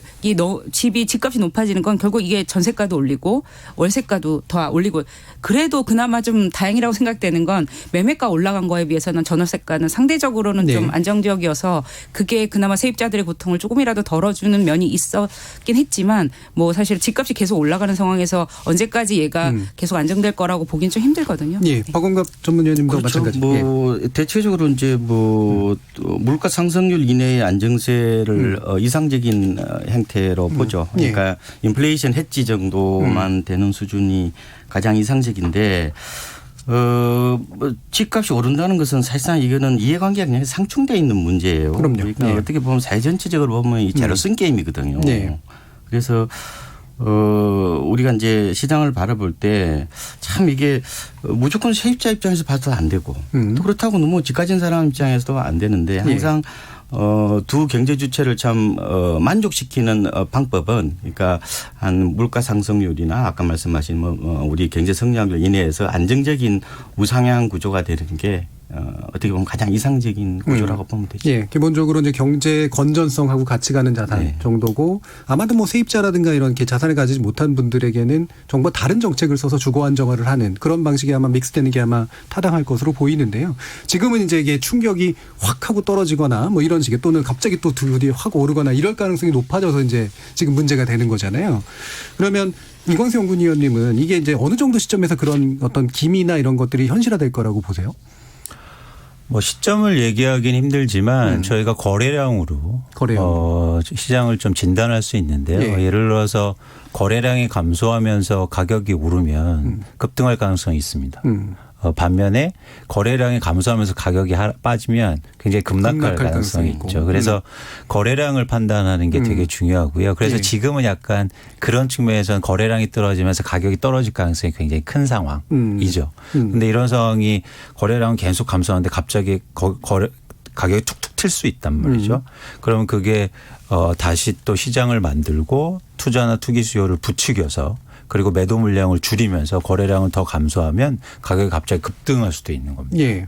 집값이 높아지는 건 결국 이게 전세가도 올리고 월세가도 더 올리고 그래도 그나마 좀 다행이라고 생각되는 건 매매가 올라간 거에 비해서는 전월세가는 상대적으로는 네. 좀 안정적이어서 그게 그나마 세입자들의 고통을 조금이라도 덜어주는 면이 있었긴 했지만 뭐 사실 집값이 계속 올라가는 상황에서 언제까지 얘가 계속 안정될 거라고 보긴 좀 힘들거든요. 예, 박원갑 전문위원님도 그렇죠. 마찬가지. 뭐 대체적으로 이제 뭐 물가 상승률 이내의 안정세를 이상적인 형태로 보죠. 그러니까 인플레이션 해지 정도만 되는 수준이 가장 이상적인데 뭐 집값이 오른다는 것은 사실상 이거는 이해관계가 그냥 상충되어 있는 문제예요. 그럼요. 그러니까 네. 어떻게 보면 사회 전체적으로 보면 이 제로섬 게임이거든요. 네. 그래서 우리가 이제 시장을 바라볼 때 참 이게 무조건 세입자 입장에서 봐도 안 되고 또 그렇다고 너무 집 가진 사람 입장에서도 안 되는데 항상 두 경제 주체를 참 만족시키는 방법은 그러니까 한 물가 상승률이나 아까 말씀하신 우리 경제 성장률 이내에서 안정적인 우상향 구조가 되는 게 어떻게 보면 가장 이상적인 구조라고 보면 되죠. 예, 기본적으로 이제 경제 건전성하고 같이 가는 자산 네. 정도고 아마도 뭐 세입자라든가 이런 게 자산을 가지지 못한 분들에게는 정말 다른 정책을 써서 주거 안정화를 하는 그런 방식이 아마 믹스되는 게 아마 타당할 것으로 보이는데요. 지금은 이제 이게 충격이 확 하고 떨어지거나 뭐 이런 식의 또는 갑자기 또 둘이 확 오르거나 이럴 가능성이 높아져서 이제 지금 문제가 되는 거잖아요. 그러면 이광수 연구위원님은 이게 이제 어느 정도 시점에서 그런 어떤 기미나 이런 것들이 현실화될 거라고 보세요? 뭐 시점을 얘기하기는 힘들지만 저희가 거래량으로 시장을 좀 진단할 수 있는데요. 예. 예를 들어서 거래량이 감소하면서 가격이 오르면 급등할 가능성이 있습니다. 반면에 거래량이 감소하면서 가격이 빠지면 굉장히 급락할 가능성이 있죠. 그래서 거래량을 판단하는 게 되게 중요하고요. 그래서 예. 지금은 약간 그런 측면에서는 거래량이 떨어지면서 가격이 떨어질 가능성이 굉장히 큰 상황이죠. 그런데 이런 상황이 거래량은 계속 감소하는데 갑자기 가격이 툭툭 튈 수 있단 말이죠. 그러면 그게 다시 또 시장을 만들고 투자나 투기 수요를 부추겨서 그리고 매도 물량을 줄이면서 거래량을 더 감소하면 가격이 갑자기 급등할 수도 있는 겁니다. 예.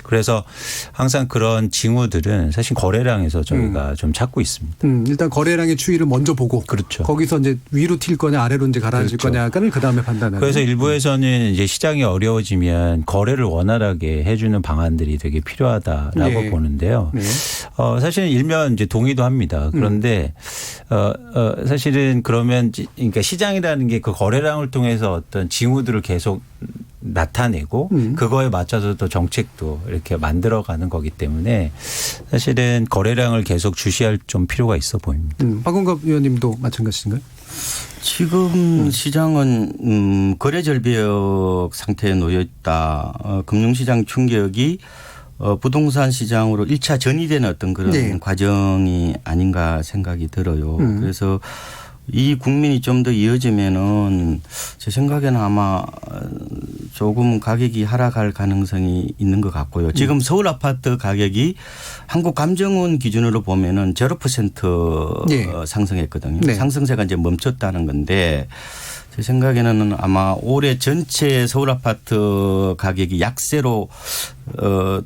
그래서 항상 그런 징후들은 사실 거래량에서 저희가 좀 찾고 있습니다. 일단 거래량의 추이를 먼저 보고 그렇죠. 거기서 이제 위로 튈 거냐 아래로 이제 가라앉을 그렇죠. 거냐를 그다음에 판단하는. 그래서 일부에서는 이제 시장이 어려워지면 거래를 원활하게 해주는 방안들이 되게 필요하다라고 네. 보는데요. 네. 사실은 일면 이제 동의도 합니다. 그런데 사실은 그러면 그러니까 시장이라는 게 그 거래량을 통해서 어떤 징후들을 계속 나타내고 그거에 맞춰서 또 정책도 이렇게 만들어가는 거기 때문에 사실은 거래량을 계속 주시할 좀 필요가 있어 보입니다. 박원갑 의원님도 마찬가지인가요? 지금 시장은 거래 절벽 상태에 놓여 있다. 금융시장 충격이 부동산 시장으로 1차 전이되는 어떤 그런 네. 과정이 아닌가 생각이 들어요. 그래서 이 국민이 좀 더 이어지면은 제 생각에는 아마 조금 가격이 하락할 가능성이 있는 것 같고요. 지금 서울 아파트 가격이 한국감정원 기준으로 보면은 0% 네. 상승했거든요. 네. 상승세가 이제 멈췄다는 건데 제 생각에는 아마 올해 전체 서울 아파트 가격이 약세로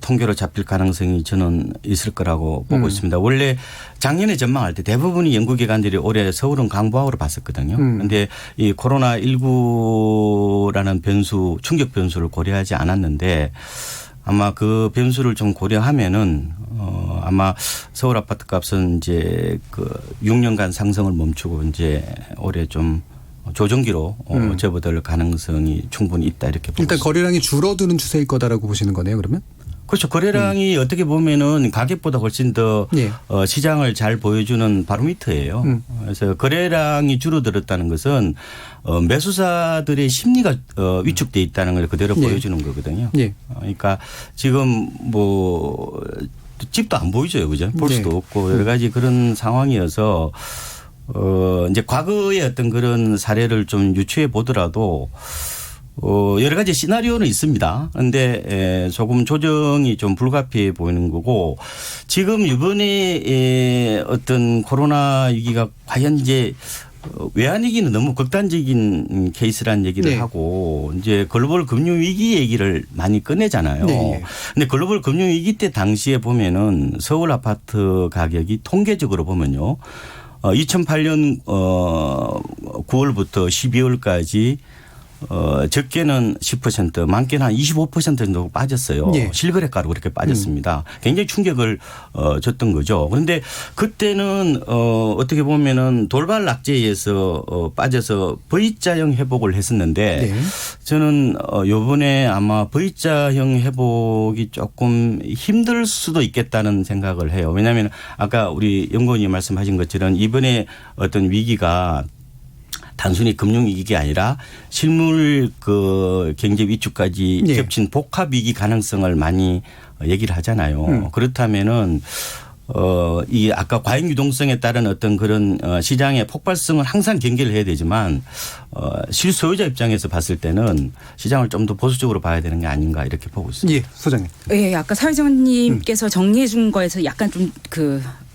통계로 잡힐 가능성이 저는 있을 거라고 보고 있습니다. 원래 작년에 전망할 때 대부분의 연구기관들이 올해 서울은 강보학으로 봤었거든요. 그런데 이 코로나19라는 변수, 충격 변수를 고려하지 않았는데 아마 그 변수를 좀 고려하면은 아마 서울 아파트 값은 이제 그 6년간 상승을 멈추고 이제 올해 좀 조정기로 접어들 가능성이 충분히 있다 이렇게 보고 일단 있습니다. 거래량이 줄어드는 추세일 거다라고 보시는 거네요. 그러면? 그렇죠. 거래량이 어떻게 보면은 가격보다 훨씬 더 예. 시장을 잘 보여주는 바로미터예요. 그래서 거래량이 줄어들었다는 것은 매수사들의 심리가 위축돼 있다는 걸 그대로 예. 보여주는 거거든요. 예. 그러니까 지금 뭐 집도 안 보이죠, 그죠? 볼 수도 네. 없고 여러 가지 그런 상황이어서 이제 과거의 어떤 그런 사례를 좀 유추해 보더라도 여러 가지 시나리오는 있습니다. 그런데 조금 조정이 좀 불가피해 보이는 거고 지금 이번에 어떤 코로나 위기가 과연 이제 외환위기는 너무 극단적인 케이스라는 얘기를 네. 하고 이제 글로벌 금융위기 얘기를 많이 꺼내잖아요. 네. 근데 글로벌 금융위기 때 당시에 보면은 서울 아파트 가격이 통계적으로 보면요. 2008년 9월부터 12월까지 적게는 10%, 많게는 한 25% 정도 빠졌어요. 예. 실거래가로 그렇게 빠졌습니다. 굉장히 충격을 줬던 거죠. 그런데 그때는 어떻게 보면은 돌발 낙제에 의해서 빠져서 V자형 회복을 했었는데 네. 저는 요번에 아마 V자형 회복이 조금 힘들 수도 있겠다는 생각을 해요. 왜냐하면 아까 우리 연구원이 말씀하신 것처럼 이번에 어떤 위기가 단순히 금융위기가 아니라 실물 그 경제 위축까지 네. 겹친 복합위기 가능성을 많이 얘기를 하잖아요. 그렇다면은 이 아까 과잉 유동성에 따른 어떤 그런 시장의 폭발성을 항상 경계를 해야 되지만 실소유자 입장에서 봤을 때는 시장을 좀 더 보수적으로 봐야 되는 게 아닌가 이렇게 보고 있습니다. 예, 소장님. 예, 아까 사회자님께서 정리해 준 거에서 약간 좀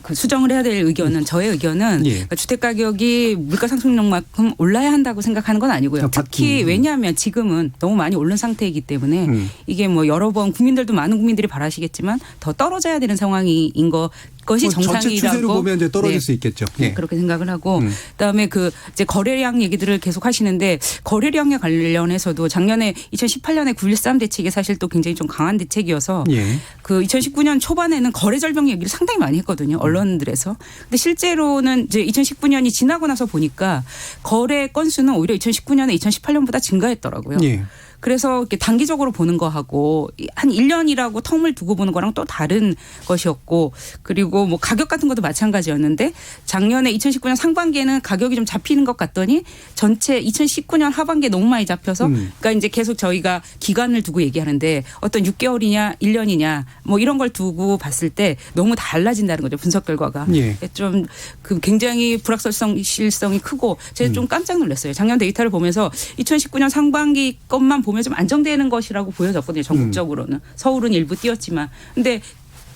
그 수정을 해야 될 의견은 저의 의견은 예. 그러니까 주택 가격이 물가 상승률만큼 올라야 한다고 생각하는 건 아니고요. 특히 왜냐하면 지금은 너무 많이 오른 상태이기 때문에 이게 뭐 여러 번 국민들도 많은 국민들이 바라시겠지만 더 떨어져야 되는 상황인 것이 정상이라고. 전체 추세로 보면 이제 떨어질 수 있겠죠. 예. 그렇게 생각을 하고 그다음에 그 이제 거래량 얘기들을 계속 하시는데 거래량에 관련해서도 작년에 2018년에 9.13 대책이 사실 또 굉장히 좀 강한 대책이어서 예. 그 2019년 초반에는 거래 절벽 얘기를 상당히 많이 했거든요. 언론들에서. 근데 실제로는 이제 2019년이 지나고 나서 보니까 거래 건수는 오히려 2019년에 2018년보다 증가했더라고요. 예. 그래서 이렇게 단기적으로 보는 거하고 한 1년이라고 텀을 두고 보는 거랑 또 다른 것이었고 그리고 뭐 가격 같은 것도 마찬가지였는데 작년에 2019년 상반기에는 가격이 좀 잡히는 것 같더니 전체 2019년 하반기에 너무 많이 잡혀서 그러니까 이제 계속 저희가 기간을 두고 얘기하는데 어떤 6개월이냐 1년이냐 뭐 이런 걸 두고 봤을 때 너무 달라진다는 거죠. 분석 결과가. 예. 좀 그 굉장히 불확실성이 크고 제가 좀 깜짝 놀랐어요. 작년 데이터를 보면서 2019년 상반기 것만 보면 좀 안정되는 것이라고 보여졌거든요. 전국적으로는. 서울은 일부 뛰었지만. 근데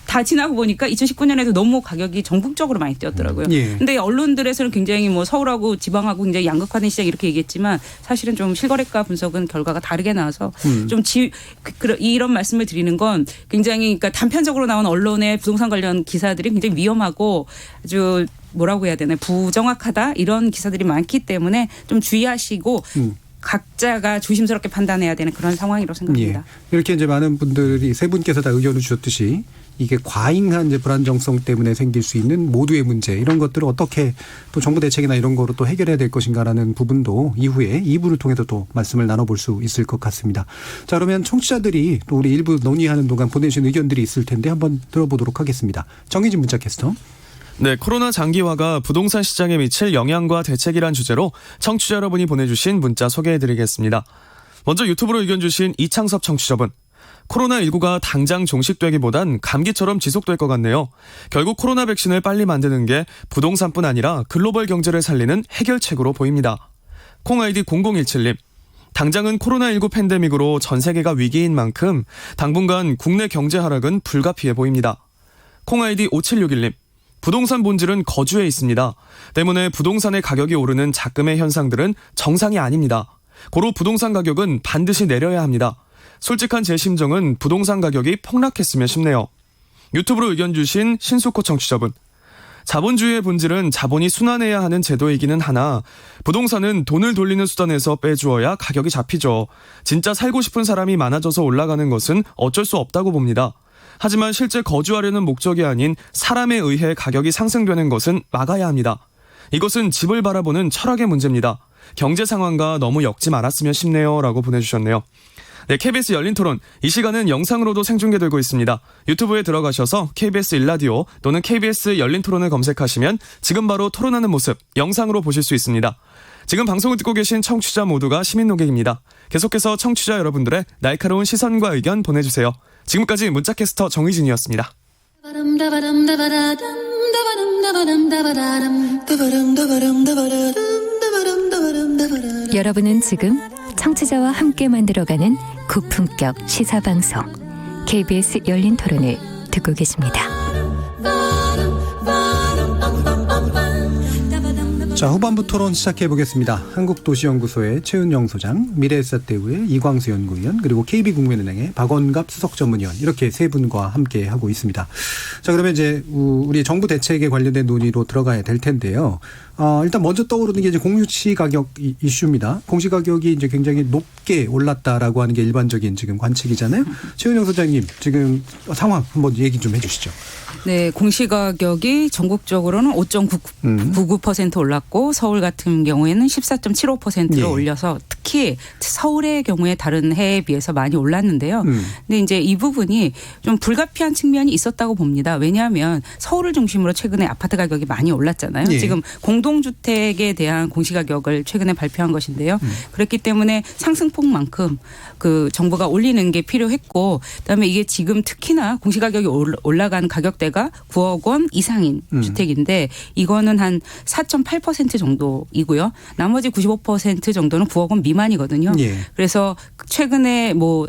다 지나고 보니까 2019년에도 너무 가격이 전국적으로 많이 뛰었더라고요. 예. 근데 언론들에서는 굉장히 뭐 서울하고 지방하고 굉장히 양극화된 시장 이렇게 얘기했지만 사실은 좀 실거래가 분석은 결과가 다르게 나와서 좀 이런 말씀을 드리는 건 굉장히 그러니까 단편적으로 나온 언론의 부동산 관련 기사들이 굉장히 위험하고 아주 뭐라고 해야 되나 부정확하다 이런 기사들이 많기 때문에 좀 주의하시고 각자가 조심스럽게 판단해야 되는 그런 상황이라고 생각합니다. 예. 이렇게 이제 많은 분들이 세 분께서 다 의견을 주셨듯이 이게 과잉한 이제 불안정성 때문에 생길 수 있는 모두의 문제 이런 것들을 어떻게 또 정부 대책이나 이런 거로 또 해결해야 될 것인가라는 부분도 이후에 2부를 통해서 또 말씀을 나눠볼 수 있을 것 같습니다. 자, 그러면 청취자들이 또 우리 1부 논의하는 동안 보내주신 의견들이 있을 텐데 한번 들어보도록 하겠습니다. 정희진 문자캐스터. 네, 코로나 장기화가 부동산 시장에 미칠 영향과 대책이란 주제로 청취자 여러분이 보내주신 문자 소개해드리겠습니다. 먼저 유튜브로 의견 주신 이창섭 청취자분. 코로나19가 당장 종식되기보단 감기처럼 지속될 것 같네요. 결국 코로나 백신을 빨리 만드는 게 부동산뿐 아니라 글로벌 경제를 살리는 해결책으로 보입니다. 콩아이디 0017님. 당장은 코로나19 팬데믹으로 전 세계가 위기인 만큼 당분간 국내 경제 하락은 불가피해 보입니다. 콩아이디 5761님. 부동산 본질은 거주에 있습니다. 때문에 부동산의 가격이 오르는 작금의 현상들은 정상이 아닙니다. 고로 부동산 가격은 반드시 내려야 합니다. 솔직한 제 심정은 부동산 가격이 폭락했으면 싶네요. 유튜브로 의견 주신 신수코 청취자분. 자본주의의 본질은 자본이 순환해야 하는 제도이기는 하나 부동산은 돈을 돌리는 수단에서 빼주어야 가격이 잡히죠. 진짜 살고 싶은 사람이 많아져서 올라가는 것은 어쩔 수 없다고 봅니다. 하지만 실제 거주하려는 목적이 아닌 사람에 의해 가격이 상승되는 것은 막아야 합니다. 이것은 집을 바라보는 철학의 문제입니다. 경제 상황과 너무 엮지 말았으면 싶네요. 라고 보내주셨네요. 네, KBS 열린 토론. 이 시간은 영상으로도 생중계되고 있습니다. 유튜브에 들어가셔서 KBS 일라디오 또는 KBS 열린 토론을 검색하시면 지금 바로 토론하는 모습 영상으로 보실 수 있습니다. 지금 방송을 듣고 계신 청취자 모두가 시민 논객입니다. 계속해서 청취자 여러분들의 날카로운 시선과 의견 보내주세요. 지금까지 문자캐스터 정희진이었습니다. 여러분은 지금 청취자와 함께 만들어가는 고품격 시사방송 KBS 열린 토론을 듣고 계십니다. 자, 후반부 토론 시작해 보겠습니다. 한국도시연구소의 최은영 소장, 미래에셋대우의 이광수 연구위원, 그리고 KB국민은행의 박원갑 수석전문위원, 이렇게 세 분과 함께 하고 있습니다. 자, 그러면 이제 우리 정부 대책에 관련된 논의로 들어가야 될 텐데요. 일단 먼저 떠오르는 게 이제 공시 가격 이슈입니다. 공시 가격이 이제 굉장히 높게 올랐다라고 하는 게 일반적인 지금 관측이잖아요. 최은영 소장님, 지금 상황 한번 얘기 좀 해주시죠. 네, 공시가격이 전국적으로는 5.99% 올랐고 서울 같은 경우에는 14.75%로 예. 올려서 특히 서울의 경우에 다른 해에 비해서 많이 올랐는데요. 근데 이제 이 부분이 좀 불가피한 측면이 있었다고 봅니다. 왜냐하면 서울을 중심으로 최근에 아파트 가격이 많이 올랐잖아요. 예. 지금 공동주택에 대한 공시가격을 최근에 발표한 것인데요. 그렇기 때문에 상승폭만큼 그 정부가 올리는 게 필요했고, 그다음에 이게 지금 특히나 공시가격이 올라간 가격대가 9억 원 이상인 주택인데 이거는 한 4.8% 정도이고요. 나머지 95% 정도는 9억 원 미만이거든요. 예. 그래서 최근에 뭐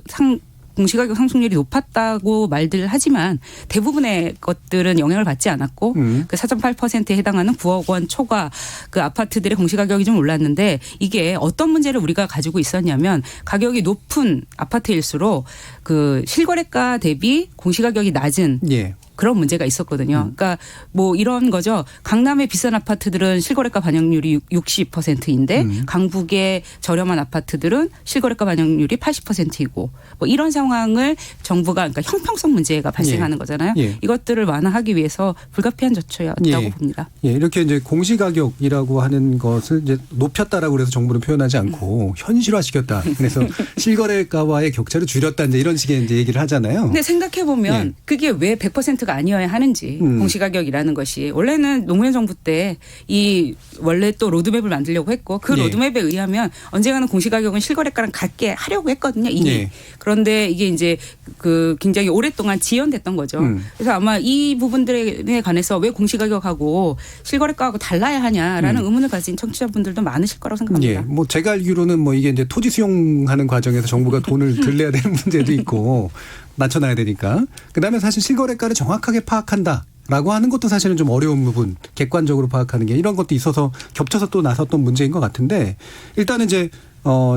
공시가격 상승률이 높았다고 말들 하지만 대부분의 것들은 영향을 받지 않았고 그 4.8%에 해당하는 9억 원 초과 그 아파트들의 공시가격이 좀 올랐는데 이게 어떤 문제를 우리가 가지고 있었냐면 가격이 높은 아파트일수록 그 실거래가 대비 공시가격이 낮은 예. 그런 문제가 있었거든요. 그러니까 뭐 이런 거죠. 강남의 비싼 아파트들은 실거래가 반영률이 60%인데 강북의 저렴한 아파트들은 실거래가 반영률이 80%이고 뭐 이런 상황을 정부가 그러니까 형평성 문제가 발생하는 예. 거잖아요. 예. 이것들을 완화하기 위해서 불가피한 조처였다고 예. 봅니다. 예, 이렇게 이제 공시가격이라고 하는 것을 이제 높였다라고 해서 정부는 표현하지 않고 현실화시켰다. 그래서 실거래가와의 격차를 줄였다. 이제 이런 식의 이제 얘기를 하잖아요. 근데 생각해 보면 예. 그게 왜 100%가 아니어야 하는지 공시가격이라는 것이 원래는 노무현 정부 때 이 원래 또 로드맵을 만들려고 했고 그 예. 로드맵에 의하면 언젠가는 공시가격은 실거래가랑 같게 하려고 했거든요. 이미. 예. 그런데 이게 이제 그 굉장히 오랫동안 지연됐던 거죠. 그래서 아마 이 부분들에 관해서 왜 공시가격하고 실거래가하고 달라야 하냐라는 의문을 가진 청취자분들도 많으실 거라고 생각합니다. 예, 뭐 제가 알기로는 뭐 이게 이제 토지 수용하는 과정에서 정부가 돈을 들려야 되는 문제도 있고 맞춰놔야 되니까. 그다음에 사실 실거래가를 정확하게 파악한다. 라고 하는 것도 사실은 좀 어려운 부분, 객관적으로 파악하는 게 이런 것도 있어서 겹쳐서 또 나섰던 문제인 것 같은데 일단은 이제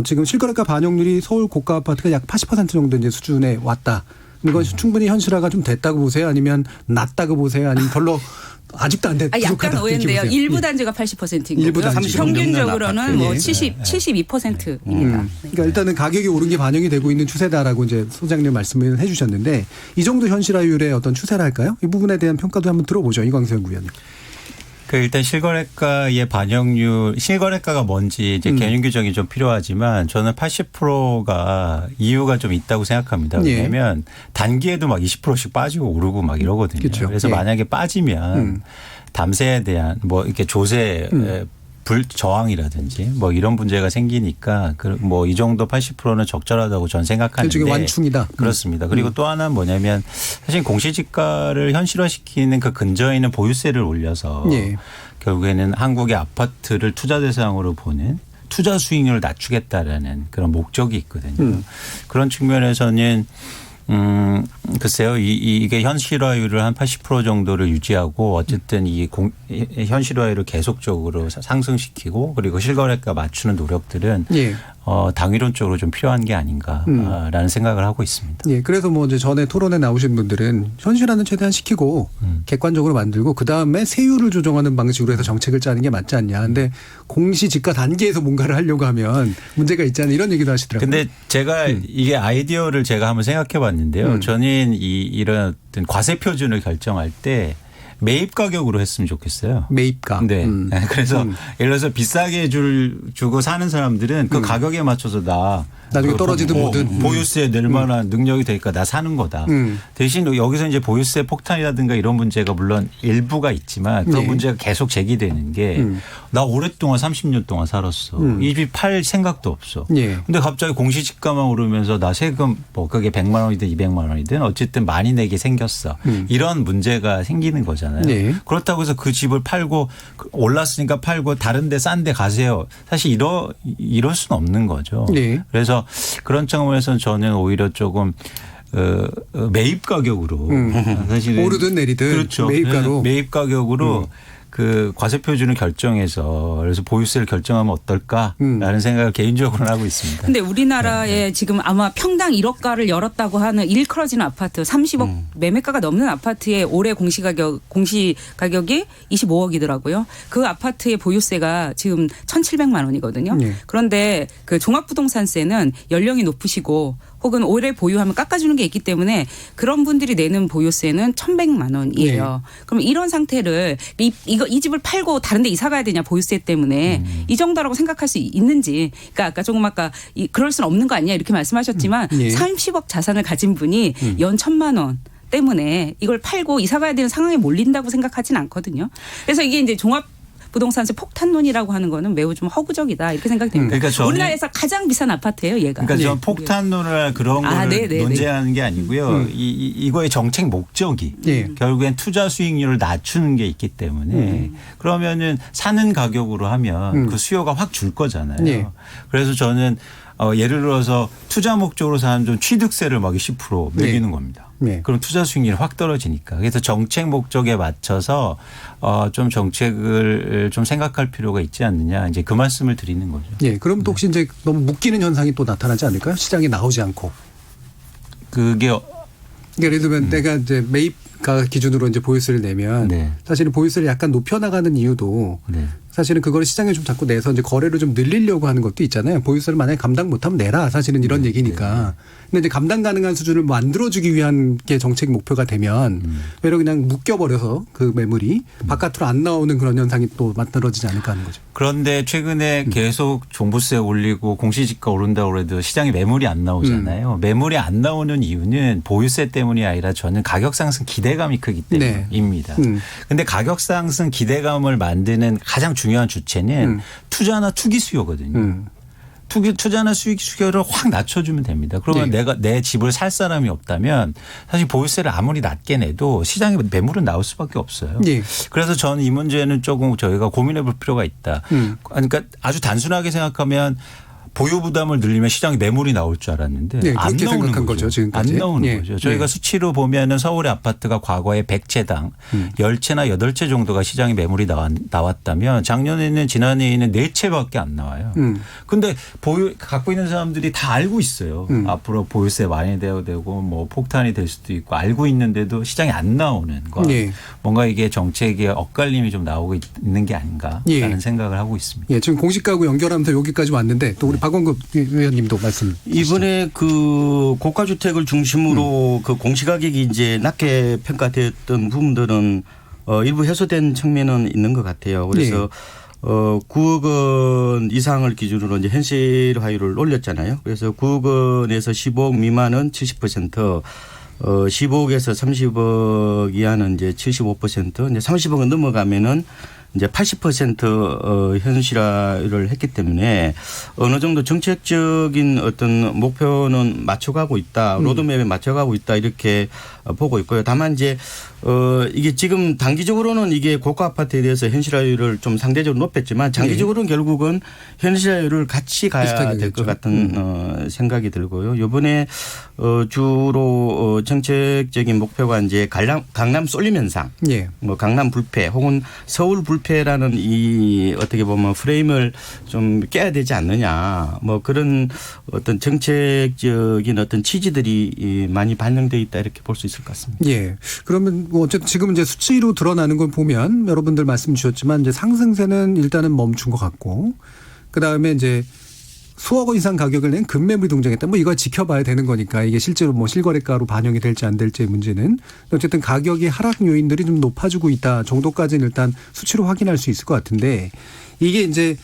지금 실거래가 반영률이 서울 고가 아파트가 약 80% 정도 이제 수준에 왔다. 이건 충분히 현실화가 좀 됐다고 보세요? 아니면 낮다고 보세요? 아니면 별로 아직도 안 됐다. 약간 오해인데요. 일부 단지가 80%인 일부 거고요. 단지 평균적으로는 뭐 예. 72%입니다. 그러니까 일단은 가격이 오른 게 반영이 되고 있는 추세다라고 이제 소장님 말씀을 해주셨는데 이 정도 현실화율의 어떤 추세랄까요? 이 부분에 대한 평가도 한번 들어보죠. 이광수 연구위원님. 그 일단 실거래가의 반영률, 실거래가가 뭔지 이제 개념 규정이 좀 필요하지만 저는 80%가 이유가 좀 있다고 생각합니다. 예. 왜냐하면 단기에도 막 20%씩 빠지고 오르고 막 이러거든요. 그렇죠. 그래서 예. 만약에 빠지면 담세에 대한 뭐 이렇게 조세 불저항이라든지 뭐 이런 문제가 생기니까 뭐 이 정도 80%는 적절하다고 전 생각하는데 일종의 완충이다. 그렇습니다. 그리고 또 하나는 뭐냐면 사실 공시지가를 현실화시키는 그 근저에 있는 보유세를 올려서 예. 결국에는 한국의 아파트를 투자 대상으로 보는 투자 수익률을 낮추겠다라는 그런 목적이 있거든요. 그런 측면에서는 글쎄요, 이게 현실화율을 한 80% 정도를 유지하고 어쨌든 이 현실화율을 계속적으로 상승시키고 그리고 실거래가 맞추는 노력들은 예. 당위론적으로 좀 필요한 게 아닌가라는 생각을 하고 있습니다. 예, 그래서 뭐 이제 전에 토론에 나오신 분들은 현실화는 최대한 시키고 객관적으로 만들고 그 다음에 세율을 조정하는 방식으로 해서 정책을 짜는 게 맞지 않냐. 근데 공시지가 단계에서 뭔가를 하려고 하면 문제가 있잖아요. 이런 얘기도 하시더라고요. 근데 제가 이게 아이디어를 제가 한번 생각해 봤는데요. 저는 이런 어떤 과세 표준을 결정할 때 매입 가격으로 했으면 좋겠어요. 매입가. 네. 그래서 예를 들어서 비싸게 주고 사는 사람들은 그 가격에 맞춰서 나중에 떨어지든 뭐든 보유세 낼 만한 능력이 되니까 나 사는 거다. 대신 여기서 이제 보유세 폭탄이라든가 이런 문제가 물론 일부가 있지만 그 네. 문제가 계속 제기되는 게 나 오랫동안 30년 동안 살았어. 이 집 팔 생각도 없어. 예. 근데 갑자기 공시지가만 오르면서 나 세금 뭐 그게 100만 원이든 200만 원이든 어쨌든 많이 내게 생겼어. 이런 문제가 생기는 거잖아요. 네. 그렇다고 해서 그 집을 팔고 올랐으니까 팔고 다른 데 싼 데 가세요. 사실 이럴 수는 없는 거죠. 네. 그래서 그런 측면에서는 저는 오히려 조금 매입 가격으로 사실 오르든 내리든 그렇죠. 매입가로 매입 가격으로 그 과세 표준을 결정해서 그래서 보유세를 결정하면 어떨까라는 생각을 개인적으로는 하고 있습니다. 근데 우리나라에 지금 아마 평당 1억가를 열었다고 하는 일컬어지는 아파트 30억 매매가가 넘는 아파트의 올해 공시가격이 25억이더라고요. 그 아파트의 보유세가 지금 1,700만 원이거든요. 그런데 그 종합부동산세는 연령이 높으시고 혹은 오래 보유하면 깎아주는 게 있기 때문에 그런 분들이 내는 보유세는 1,100만 원이에요. 그럼 이런 상태를 이 집을 팔고 다른 데 이사 가야 되냐 보유세 때문에 이 정도라고 생각할 수 있는지. 그러니까 아까 그럴 수는 없는 거 아니냐 이렇게 말씀하셨지만 30억 자산을 가진 분이 연 1,000만 원 때문에 이걸 팔고 이사 가야 되는 상황에 몰린다고 생각하진 않거든요. 그래서 이게 이제 부동산세 폭탄론이라고 하는 거는 매우 좀 허구적이다 이렇게 생각됩니다. 그러니까 우리나라에서 가장 비싼 아파트예요, 얘가. 그러니까 저는 폭탄론을 그런 거를 논쟁하는 게 아니고요. 이거의 정책 목적이 결국엔 투자 수익률을 낮추는 게 있기 때문에 그러면은 사는 가격으로 하면 그 수요가 확 줄 거잖아요. 그래서 저는 예를 들어서 투자 목적으로 사는 좀 취득세를 막 10% 매기는 겁니다. 그럼 투자 수익률이 확 떨어지니까. 그래서 정책 목적에 맞춰서 좀 정책을 좀 생각할 필요가 있지 않느냐. 이제 그 말씀을 드리는 거죠. 그럼 또 혹시 이제 너무 묶이는 현상이 또 나타나지 않을까요? 시장에 나오지 않고. 그게 예를 들면 내가 이제 매입가 기준으로 이제 보유세를 내면 사실은 보유세를 약간 높여나가는 이유도 사실은 그걸 시장에 좀 자꾸 내서 이제 거래를 좀 늘리려고 하는 것도 있잖아요. 보유세를 만약에 감당 못하면 내라. 사실은 이런 얘기니까. 근데 이제 감당 가능한 수준을 만들어주기 위한 게 정책 목표가 되면 외로 그냥 묶여버려서 그 매물이 바깥으로 안 나오는 그런 현상이 또 만들어지지 않을까 하는 거죠. 그런데 최근에 계속 종부세 올리고 공시지가 오른다고 해도 시장에 매물이 안 나오잖아요. 매물이 안 나오는 이유는 보유세 때문이 아니라 저는 가격 상승 기대감이 크기 때문입니다. 그런데 가격 상승 기대감을 만드는 가장 중요한 주체는 투자나 투기 수요거든요. 투자나 수익 수요를 확 낮춰주면 됩니다. 그러면 내가 내 집을 살 사람이 없다면 사실 보유세를 아무리 낮게 내도 시장에 매물은 나올 수밖에 없어요. 그래서 저는 이 문제는 조금 저희가 고민해 볼 필요가 있다. 그러니까 아주 단순하게 생각하면 보유 부담을 늘리면 시장에 매물이 나올 줄 알았는데 안 나오는 거죠. 지금까지. 안 나오는 거죠. 저희가 수치로 보면은 서울의 아파트가 과거에 100채당 10채나 8채 정도가 시장에 매물이 나왔다면 작년에는 지난해에는 4채밖에 안 나와요. 근데 갖고 있는 사람들이 다 알고 있어요. 앞으로 보유세 많이 내야 되고 뭐 폭탄이 될 수도 있고 알고 있는데도 시장에 안 나오는 거. 뭔가 이게 정책의 엇갈림이 좀 나오고 있는 게 아닌가라는 생각을 하고 있습니다. 지금 공시가하고 연결하면서 여기까지 왔는데 또 우리 박원급 의원님도 말씀. 이번에 그 고가주택을 중심으로 그 공시가격이 이제 낮게 평가됐던 부분들은 일부 해소된 측면은 있는 것 같아요. 그래서 9억 원 이상을 기준으로 이제 현실화율을 올렸잖아요. 그래서 9억 원에서 15억 미만은 70%, 15억에서 30억 이하는 이제 75%, 이제 30억은 넘어가면은 이제 80% 현실화를 했기 때문에 어느 정도 정책적인 어떤 목표는 맞춰가고 있다. 로드맵에 맞춰가고 있다. 이렇게 보고 있고요. 다만 이제 이게 지금 단기적으로는 이게 고가 아파트에 대해서 현실화율을 좀 상대적으로 높였지만 장기적으로는 결국은 현실화율을 같이 가야 될 것 같은 생각이 들고요. 이번에 주로 정책적인 목표가 이제 강남 쏠림 현상, 뭐 강남 불패 혹은 서울 불패라는 이 어떻게 보면 프레임을 좀 깨야 되지 않느냐. 뭐 그런 어떤 정책적인 어떤 취지들이 많이 반영돼 있다 이렇게 볼 수 있을 것 같습니다. 그러면 뭐 어쨌든 지금 이제 수치로 드러나는 걸 보면 여러분들 말씀 주셨지만 이제 상승세는 일단은 멈춘 것 같고 그 다음에 이제 수억 원 이상 가격을 낸 급매물이 동작했다. 뭐 이거 지켜봐야 되는 거니까 이게 실제로 뭐 실거래가로 반영이 될지 안 될지의 문제는 어쨌든 가격의 하락 요인들이 좀 높아지고 있다 정도까지는 일단 수치로 확인할 수 있을 것 같은데 이게 이제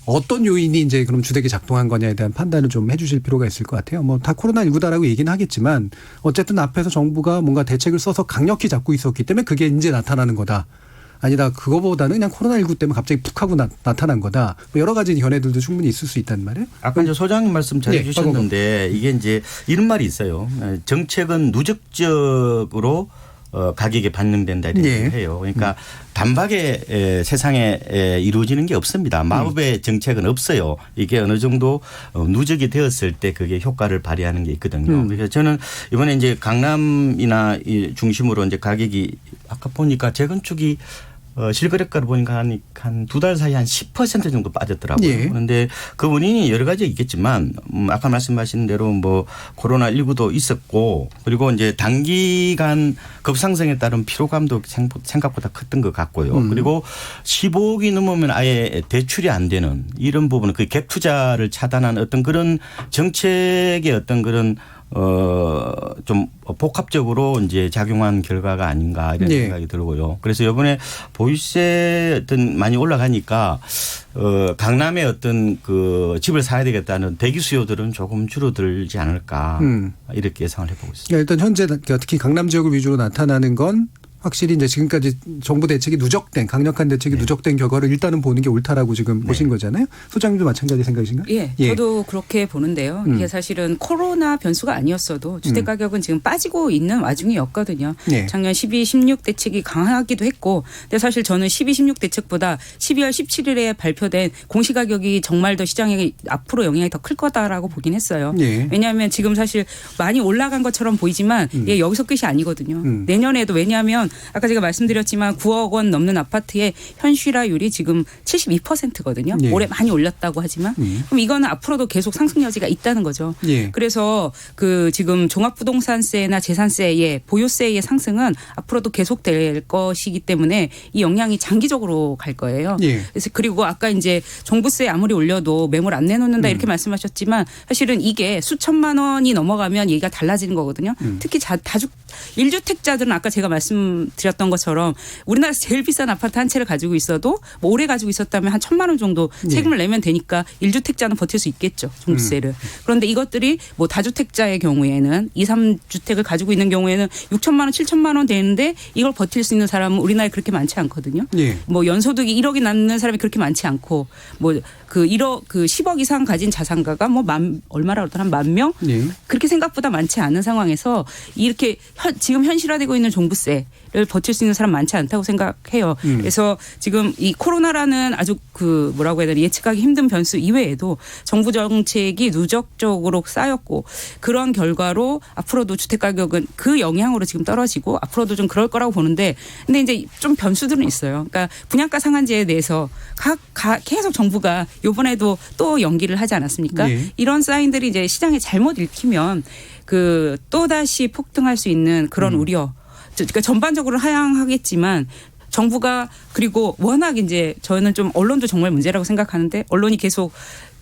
어떤 요인이 이제 그럼 주택이 작동한 거냐에 대한 판단을 좀 해 주실 필요가 있을 것 같아요. 뭐 다 코로나19다라고 얘기는 하겠지만 어쨌든 앞에서 정부가 뭔가 대책을 써서 강력히 잡고 있었기 때문에 그게 이제 나타나는 거다. 아니다. 그거보다는 그냥 코로나19 때문에 갑자기 푹 하고 나타난 거다. 뭐 여러 가지 견해들도 충분히 있을 수 있단 말이에요. 아까 이제 소장님 말씀 잘 해주셨는데 이게 이제 이런 말이 있어요. 정책은 누적적으로 가격에 반영된다 이렇게 해요. 그러니까 단박에 세상에 이루어지는 게 없습니다. 마법의 정책은 없어요. 이게 어느 정도 누적이 되었을 때 그게 효과를 발휘하는 게 있거든요. 그래서 저는 이번에 이제 강남이나 이 중심으로 이제 가격이 아까 보니까 재건축이 실거래가를 보니까 한 두 달 사이에 한 10% 정도 빠졌더라고요. 예. 그런데 그 원인이 여러 가지 있겠지만 아까 말씀하신 대로 뭐 코로나19도 있었고 그리고 이제 단기간 급상승에 따른 피로감도 생각보다 컸던 것 같고요. 그리고 15억이 넘으면 아예 대출이 안 되는 이런 부분은 그 갭 투자를 차단한 어떤 그런 정책의 어떤 그런 좀 복합적으로 이제 작용한 결과가 아닌가 이런 예. 생각이 들고요. 그래서 이번에 보유세 어떤 많이 올라가니까 강남에 어떤 그 집을 사야 되겠다는 대기 수요들은 조금 줄어들지 않을까 이렇게 예상을 해보고 있습니다. 일단 현재 특히 강남 지역을 위주로 나타나는 건 확실히 이제 지금까지 정부 대책이 누적된 강력한 대책이 누적된 결과를 일단은 보는 게 옳다라고 지금 보신 거잖아요. 소장님도 마찬가지 생각이신가요? 예, 저도 그렇게 보는데요. 이게 사실은 코로나 변수가 아니었어도 주택 가격은 지금 빠지고 있는 와중이었거든요. 예. 작년 12, 16 대책이 강하기도 했고, 근데 사실 저는 12, 16 대책보다 12월 17일에 발표된 공시가격이 정말 더 시장에 앞으로 영향이 더 클 거다라고 보긴 했어요. 예. 왜냐하면 지금 사실 많이 올라간 것처럼 보이지만 이게 여기서 끝이 아니거든요. 내년에도 왜냐하면 아까 제가 말씀드렸지만 9억 원 넘는 아파트의 현실화율이 지금 72%거든요. 예. 올해 많이 올렸다고 하지만 그럼 이거는 앞으로도 계속 상승 여지가 있다는 거죠. 예. 그래서 그 지금 종합부동산세나 재산세의 보유세의 상승은 앞으로도 계속될 것이기 때문에 이 영향이 장기적으로 갈 거예요. 예. 그래서 그리고 아까 이제 종부세 아무리 올려도 매물 안 내놓는다 이렇게 말씀하셨지만 사실은 이게 수천만 원이 넘어가면 얘기가 달라지는 거거든요. 특히 다주 1주택자들은 아까 제가 말씀드렸던 것처럼 우리나라에서 제일 비싼 아파트 한 채를 가지고 있어도 뭐 오래 가지고 있었다면 한 1,000만 원 정도 세금을 내면 되니까 1주택자는 버틸 수 있겠죠. 종부세를. 그런데 이것들이 뭐 다주택자의 경우에는 2, 3주택을 가지고 있는 경우에는 6천만 원, 7천만 원 되는데 이걸 버틸 수 있는 사람은 우리나라에 그렇게 많지 않거든요. 예. 뭐 연소득이 1억이 남는 사람이 그렇게 많지 않고 뭐 그 1억 그 10억 이상 가진 자산가가 뭐 얼마라 그러더라 한 10,000명 예. 그렇게 생각보다 많지 않은 상황에서 이렇게 지금 현실화되고 있는 종부세를 버틸 수 있는 사람 많지 않다고 생각해요. 그래서 지금 이 코로나라는 아주 그 뭐라고 해야 되나 예측하기 힘든 변수 이외에도 정부 정책이 누적적으로 쌓였고 그런 결과로 앞으로도 주택 가격은 그 영향으로 지금 떨어지고 앞으로도 좀 그럴 거라고 보는데 근데 이제 좀 변수들은 있어요. 그러니까 분양가 상한제에 대해서 계속 정부가 요번에도 또 연기를 하지 않았습니까? 예. 이런 사인들이 이제 시장에 잘못 읽히면 그 또다시 폭등할 수 있는 그런 우려. 그러니까 전반적으로 하향하겠지만 정부가 그리고 워낙 이제 저는 좀 언론도 정말 문제라고 생각하는데 언론이 계속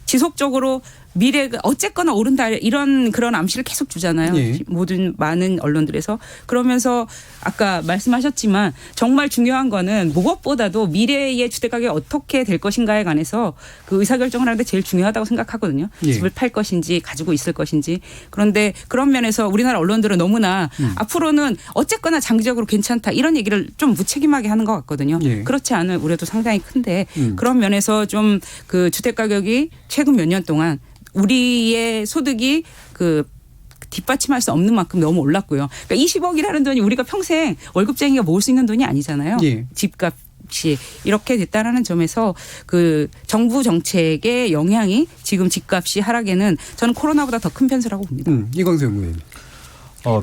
지속적으로 미래가 어쨌거나 오른다 이런 그런 암시를 계속 주잖아요. 예. 모든 많은 언론들에서. 그러면서 아까 말씀하셨지만 정말 중요한 거는 무엇보다도 미래의 주택가격이 어떻게 될 것인가에 관해서 그 의사결정을 하는데 제일 중요하다고 생각하거든요. 예. 집을 팔 것인지 가지고 있을 것인지. 그런데 그런 면에서 우리나라 언론들은 너무나 앞으로는 어쨌거나 장기적으로 괜찮다 이런 얘기를 좀 무책임하게 하는 것 같거든요. 예. 그렇지 않은 우려도 상당히 큰데 그런 면에서 좀 그 주택가격이 최근 몇 년 동안 우리의 소득이 그 뒷받침할 수 없는 만큼 너무 올랐고요. 그러니까 20억이라는 돈이 우리가 평생 월급쟁이가 모을 수 있는 돈이 아니잖아요. 예. 집값이 이렇게 됐다라는 점에서 그 정부 정책의 영향이 지금 집값이 하락에는 저는 코로나보다 더 큰 변수라고 봅니다. 이광수 연구위원.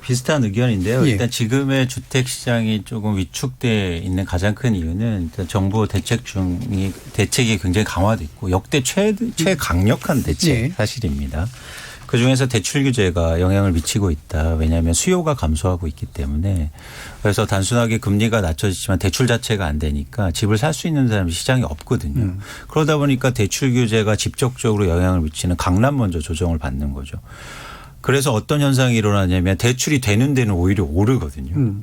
비슷한 의견인데요. 예. 일단 지금의 주택 시장이 조금 위축돼 있는 가장 큰 이유는 일단 정부 대책이 굉장히 강화됐고 역대 최강력한 대책 예. 사실입니다. 그중에서 대출 규제가 영향을 미치고 있다. 왜냐하면 수요가 감소하고 있기 때문에 그래서 단순하게 금리가 낮춰지지만 대출 자체가 안 되니까 집을 살 수 있는 사람이 시장이 없거든요. 그러다 보니까 대출 규제가 직접적으로 영향을 미치는 강남 먼저 조정을 받는 거죠. 그래서 어떤 현상이 일어나냐면 대출이 되는 데는 오히려 오르거든요.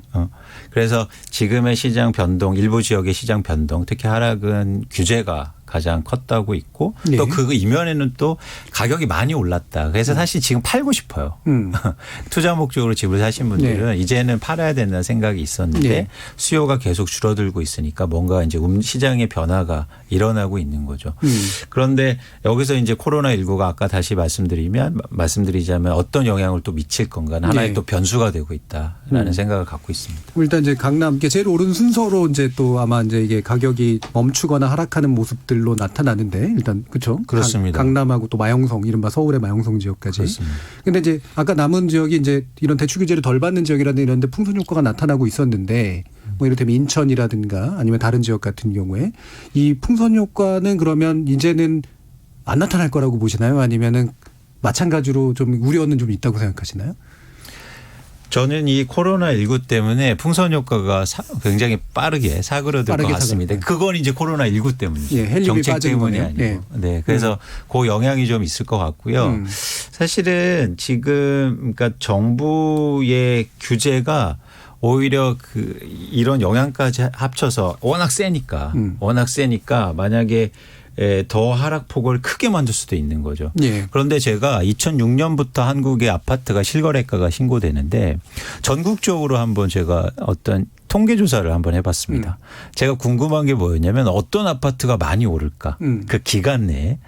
그래서 지금의 시장 변동, 일부 지역의 시장 변동, 특히 하락은 규제가 가장 컸다고 있고 네. 또 그 이면에는 또 가격이 많이 올랐다. 그래서 사실 지금 팔고 싶어요. 투자 목적으로 집을 사신 분들은 네. 이제는 팔아야 된다는 생각이 있었는데 네. 수요가 계속 줄어들고 있으니까 뭔가 이제 시장의 변화가 일어나고 있는 거죠. 그런데 여기서 이제 코로나19가 아까 다시 말씀드리자면 어떤 영향을 또 미칠 건가는 하나의 네. 또 변수가 되고 있다라는 생각을 갖고 있습니다. 일단 이제 강남 제일 오른 순서로 이제 또 아마 이제 이게 가격이 멈추거나 하락하는 모습들로 나타나는데 일단 그렇죠. 그렇습니다. 강남하고 또 마영성 이른바 서울의 마영성 지역까지. 그렇습니다. 근데 이제 아까 남은 지역이 이제 이런 대출 규제를 덜 받는 지역이라든 이런 데 풍선 효과가 나타나고 있었는데 뭐 이를테면 인천이라든가 아니면 다른 지역 같은 경우에 이 풍선 효과는 그러면 이제는 안 나타날 거라고 보시나요? 아니면은 마찬가지로 좀 우려는 좀 있다고 생각하시나요? 저는 이 코로나19 때문에 풍선 효과가 굉장히 빠르게 사그러들 것 같습니다. 그건 이제 코로나19 때문이죠. 예, 정책 때문이 거네요. 아니고. 예. 네. 그래서 그 영향이 좀 있을 것 같고요. 사실은 지금 그러니까 정부의 규제가 오히려 이런 영향까지 합쳐서 워낙 세니까 만약에 더 하락폭을 크게 만들 수도 있는 거죠. 예. 그런데 제가 2006년부터 한국의 아파트가 실거래가가 신고되는데 전국적으로 한번 제가 어떤 통계조사를 한번 해봤습니다. 제가 궁금한 게 뭐였냐면 어떤 아파트가 많이 오를까 그 기간 내에.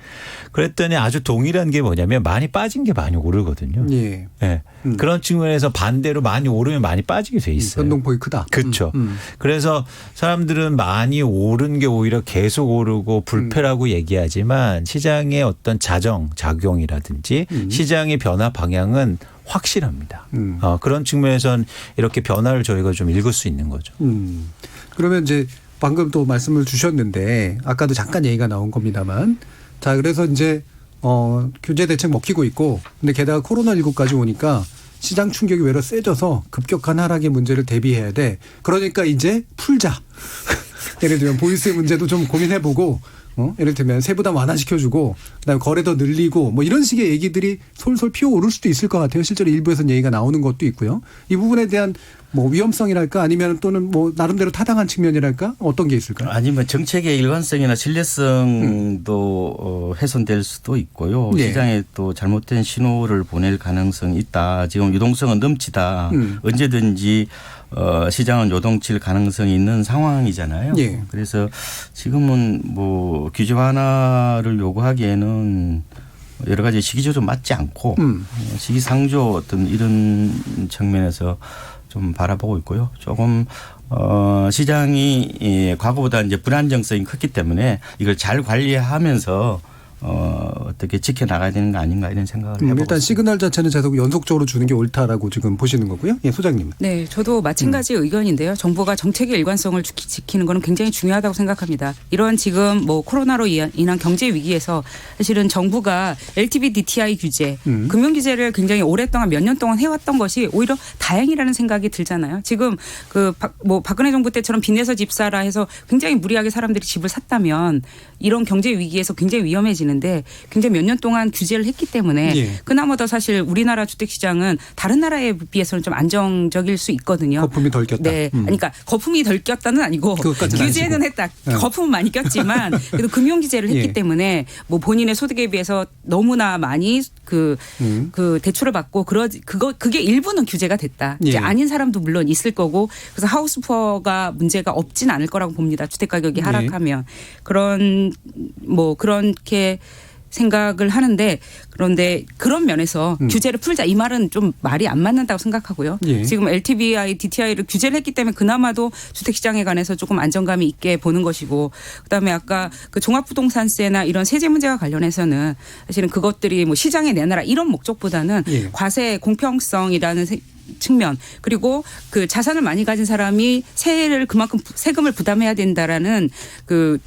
그랬더니 아주 동일한 게 뭐냐면 많이 빠진 게 많이 오르거든요. 예. 네. 그런 측면에서 반대로 많이 오르면 많이 빠지게 돼 있어요. 변동폭이 크다. 그렇죠. 그래서 사람들은 많이 오른 게 오히려 계속 오르고 불패라고 얘기하지만 시장의 어떤 작용이라든지 시장의 변화 방향은 확실합니다. 그런 측면에서는 이렇게 변화를 저희가 좀 읽을 수 있는 거죠. 그러면 이제 방금 또 말씀을 주셨는데 아까도 잠깐 얘기가 나온 겁니다만 자 그래서 이제 규제 대책 먹히고 있고 근데 게다가 코로나19까지 오니까 시장 충격이 외로 세져서 급격한 하락의 문제를 대비해야 돼. 그러니까 이제 풀자. 예를 들면 보유세 문제도 좀 고민해보고 예를 들면 세부담 완화시켜주고 그다음에 거래도 늘리고 뭐 이런 식의 얘기들이 솔솔 피어오를 수도 있을 것 같아요. 실제로 일부에서는 얘기가 나오는 것도 있고요. 이 부분에 대한 뭐 위험성이랄까 아니면 또는 뭐 나름대로 타당한 측면이랄까 어떤 게 있을까요? 아니면 정책의 일관성이나 신뢰성도 훼손될 수도 있고요. 네. 시장에 또 잘못된 신호를 보낼 가능성이 있다. 지금 유동성은 넘치다. 언제든지 시장은 요동칠 가능성이 있는 상황이잖아요. 예. 그래서 지금은 뭐 규제 완화를 요구하기에는 여러 가지 시기조도 맞지 않고 시기상조 어떤 이런 측면에서 좀 바라보고 있고요. 조금 시장이 과거보다 이제 불안정성이 컸기 때문에 이걸 잘 관리하면서 어떻게 지켜나가야 되는 거 아닌가 이런 생각을 해보고 일단 시그널 자체는 계속 연속적으로 주는 게 옳다라고 지금 보시는 거고요. 예, 소장님. 네, 저도 마찬가지 의견인데요. 정부가 정책의 일관성을 지키는 것은 굉장히 중요하다고 생각합니다. 이런 지금 뭐 코로나로 인한 경제 위기에서 사실은 정부가 LTV DTI 규제, 금융 규제를 굉장히 오랫동안 몇 년 동안 해왔던 것이 오히려 다행이라는 생각이 들잖아요. 지금 뭐 박근혜 정부 때처럼 빚내서 집 사라 해서 굉장히 무리하게 사람들이 집을 샀다면 이런 경제 위기에서 굉장히 위험해지는데 굉장히 몇 년 동안 규제를 했기 때문에 예. 그나마 더 사실 우리나라 주택시장은 다른 나라에 비해서는 좀 안정적일 수 있거든요. 거품이 덜 꼈다. 네, 그러니까 거품이 덜 꼈다는 아니고 규제는 했다. 거품은 많이 꼈지만 그래도 금융 규제를 했기 예. 때문에 뭐 본인의 소득에 비해서 너무나 많이 그 대출을 받고 그게 일부는 규제가 됐다. 예. 이제 아닌 사람도 물론 있을 거고 그래서 하우스푸어가 문제가 없진 않을 거라고 봅니다. 주택 가격이 하락하면 그렇게 생각을 하는데 그런데 그런 면에서 규제를 풀자 이 말은 좀 말이 안 맞는다고 생각하고요. 예. 지금 지금 LTVI, DTI를 규제를 했기 때문에 그나마도 주택시장에 관해서 조금 안정감이 있게 보는 것이고 그다음에 아까 그 종합부동산세나 이런 세제 문제와 관련해서는 사실은 그것들이 뭐 시장에 내놔라 이런 목적보다는 예. 과세 공평성이라는 측면 그리고 그 자산을 많이 가진 사람이 그만큼 세금을 부담해야 된다라는 그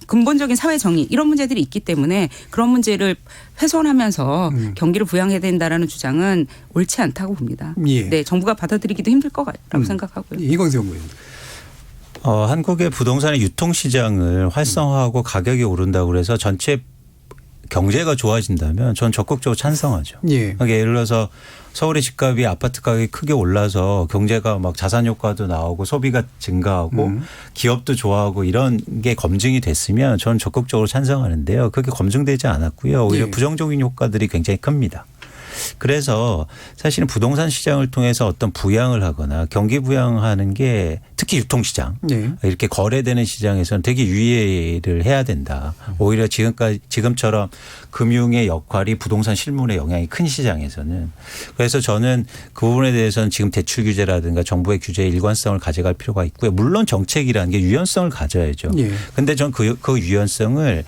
근본적인 사회 정의 이런 문제들이 있기 때문에 그런 문제를 훼손하면서 경기를 부양해야 된다라는 주장은 옳지 않다고 봅니다. 예. 네, 정부가 받아들이기도 힘들 거라고 생각하고요. 이광수 연구위원. 한국의 부동산의 유통시장을 활성화하고 가격이 오른다고 그래서 전체 경제가 좋아진다면 전 적극적으로 찬성하죠. 예. 그러니까 예를 들어서 서울의 집값이 아파트 가격이 크게 올라서 경제가 막 자산 효과도 나오고 소비가 증가하고 기업도 좋아하고 이런 게 검증이 됐으면 저는 적극적으로 찬성하는데요. 그게 검증되지 않았고요. 오히려 예. 부정적인 효과들이 굉장히 큽니다. 그래서 사실은 부동산 시장을 통해서 어떤 부양을 하거나 경기 부양하는 게 특히 유통시장 네. 이렇게 거래되는 시장에서는 되게 유의를 해야 된다. 오히려 지금처럼 금융의 역할이 부동산 실물에 영향이 큰 시장에서는. 그래서 저는 그 부분에 대해서는 지금 대출 규제라든가 정부의 규제의 일관성을 가져갈 필요가 있고요. 물론 정책이라는 게 유연성을 가져야죠. 그런데 저는 그 유연성을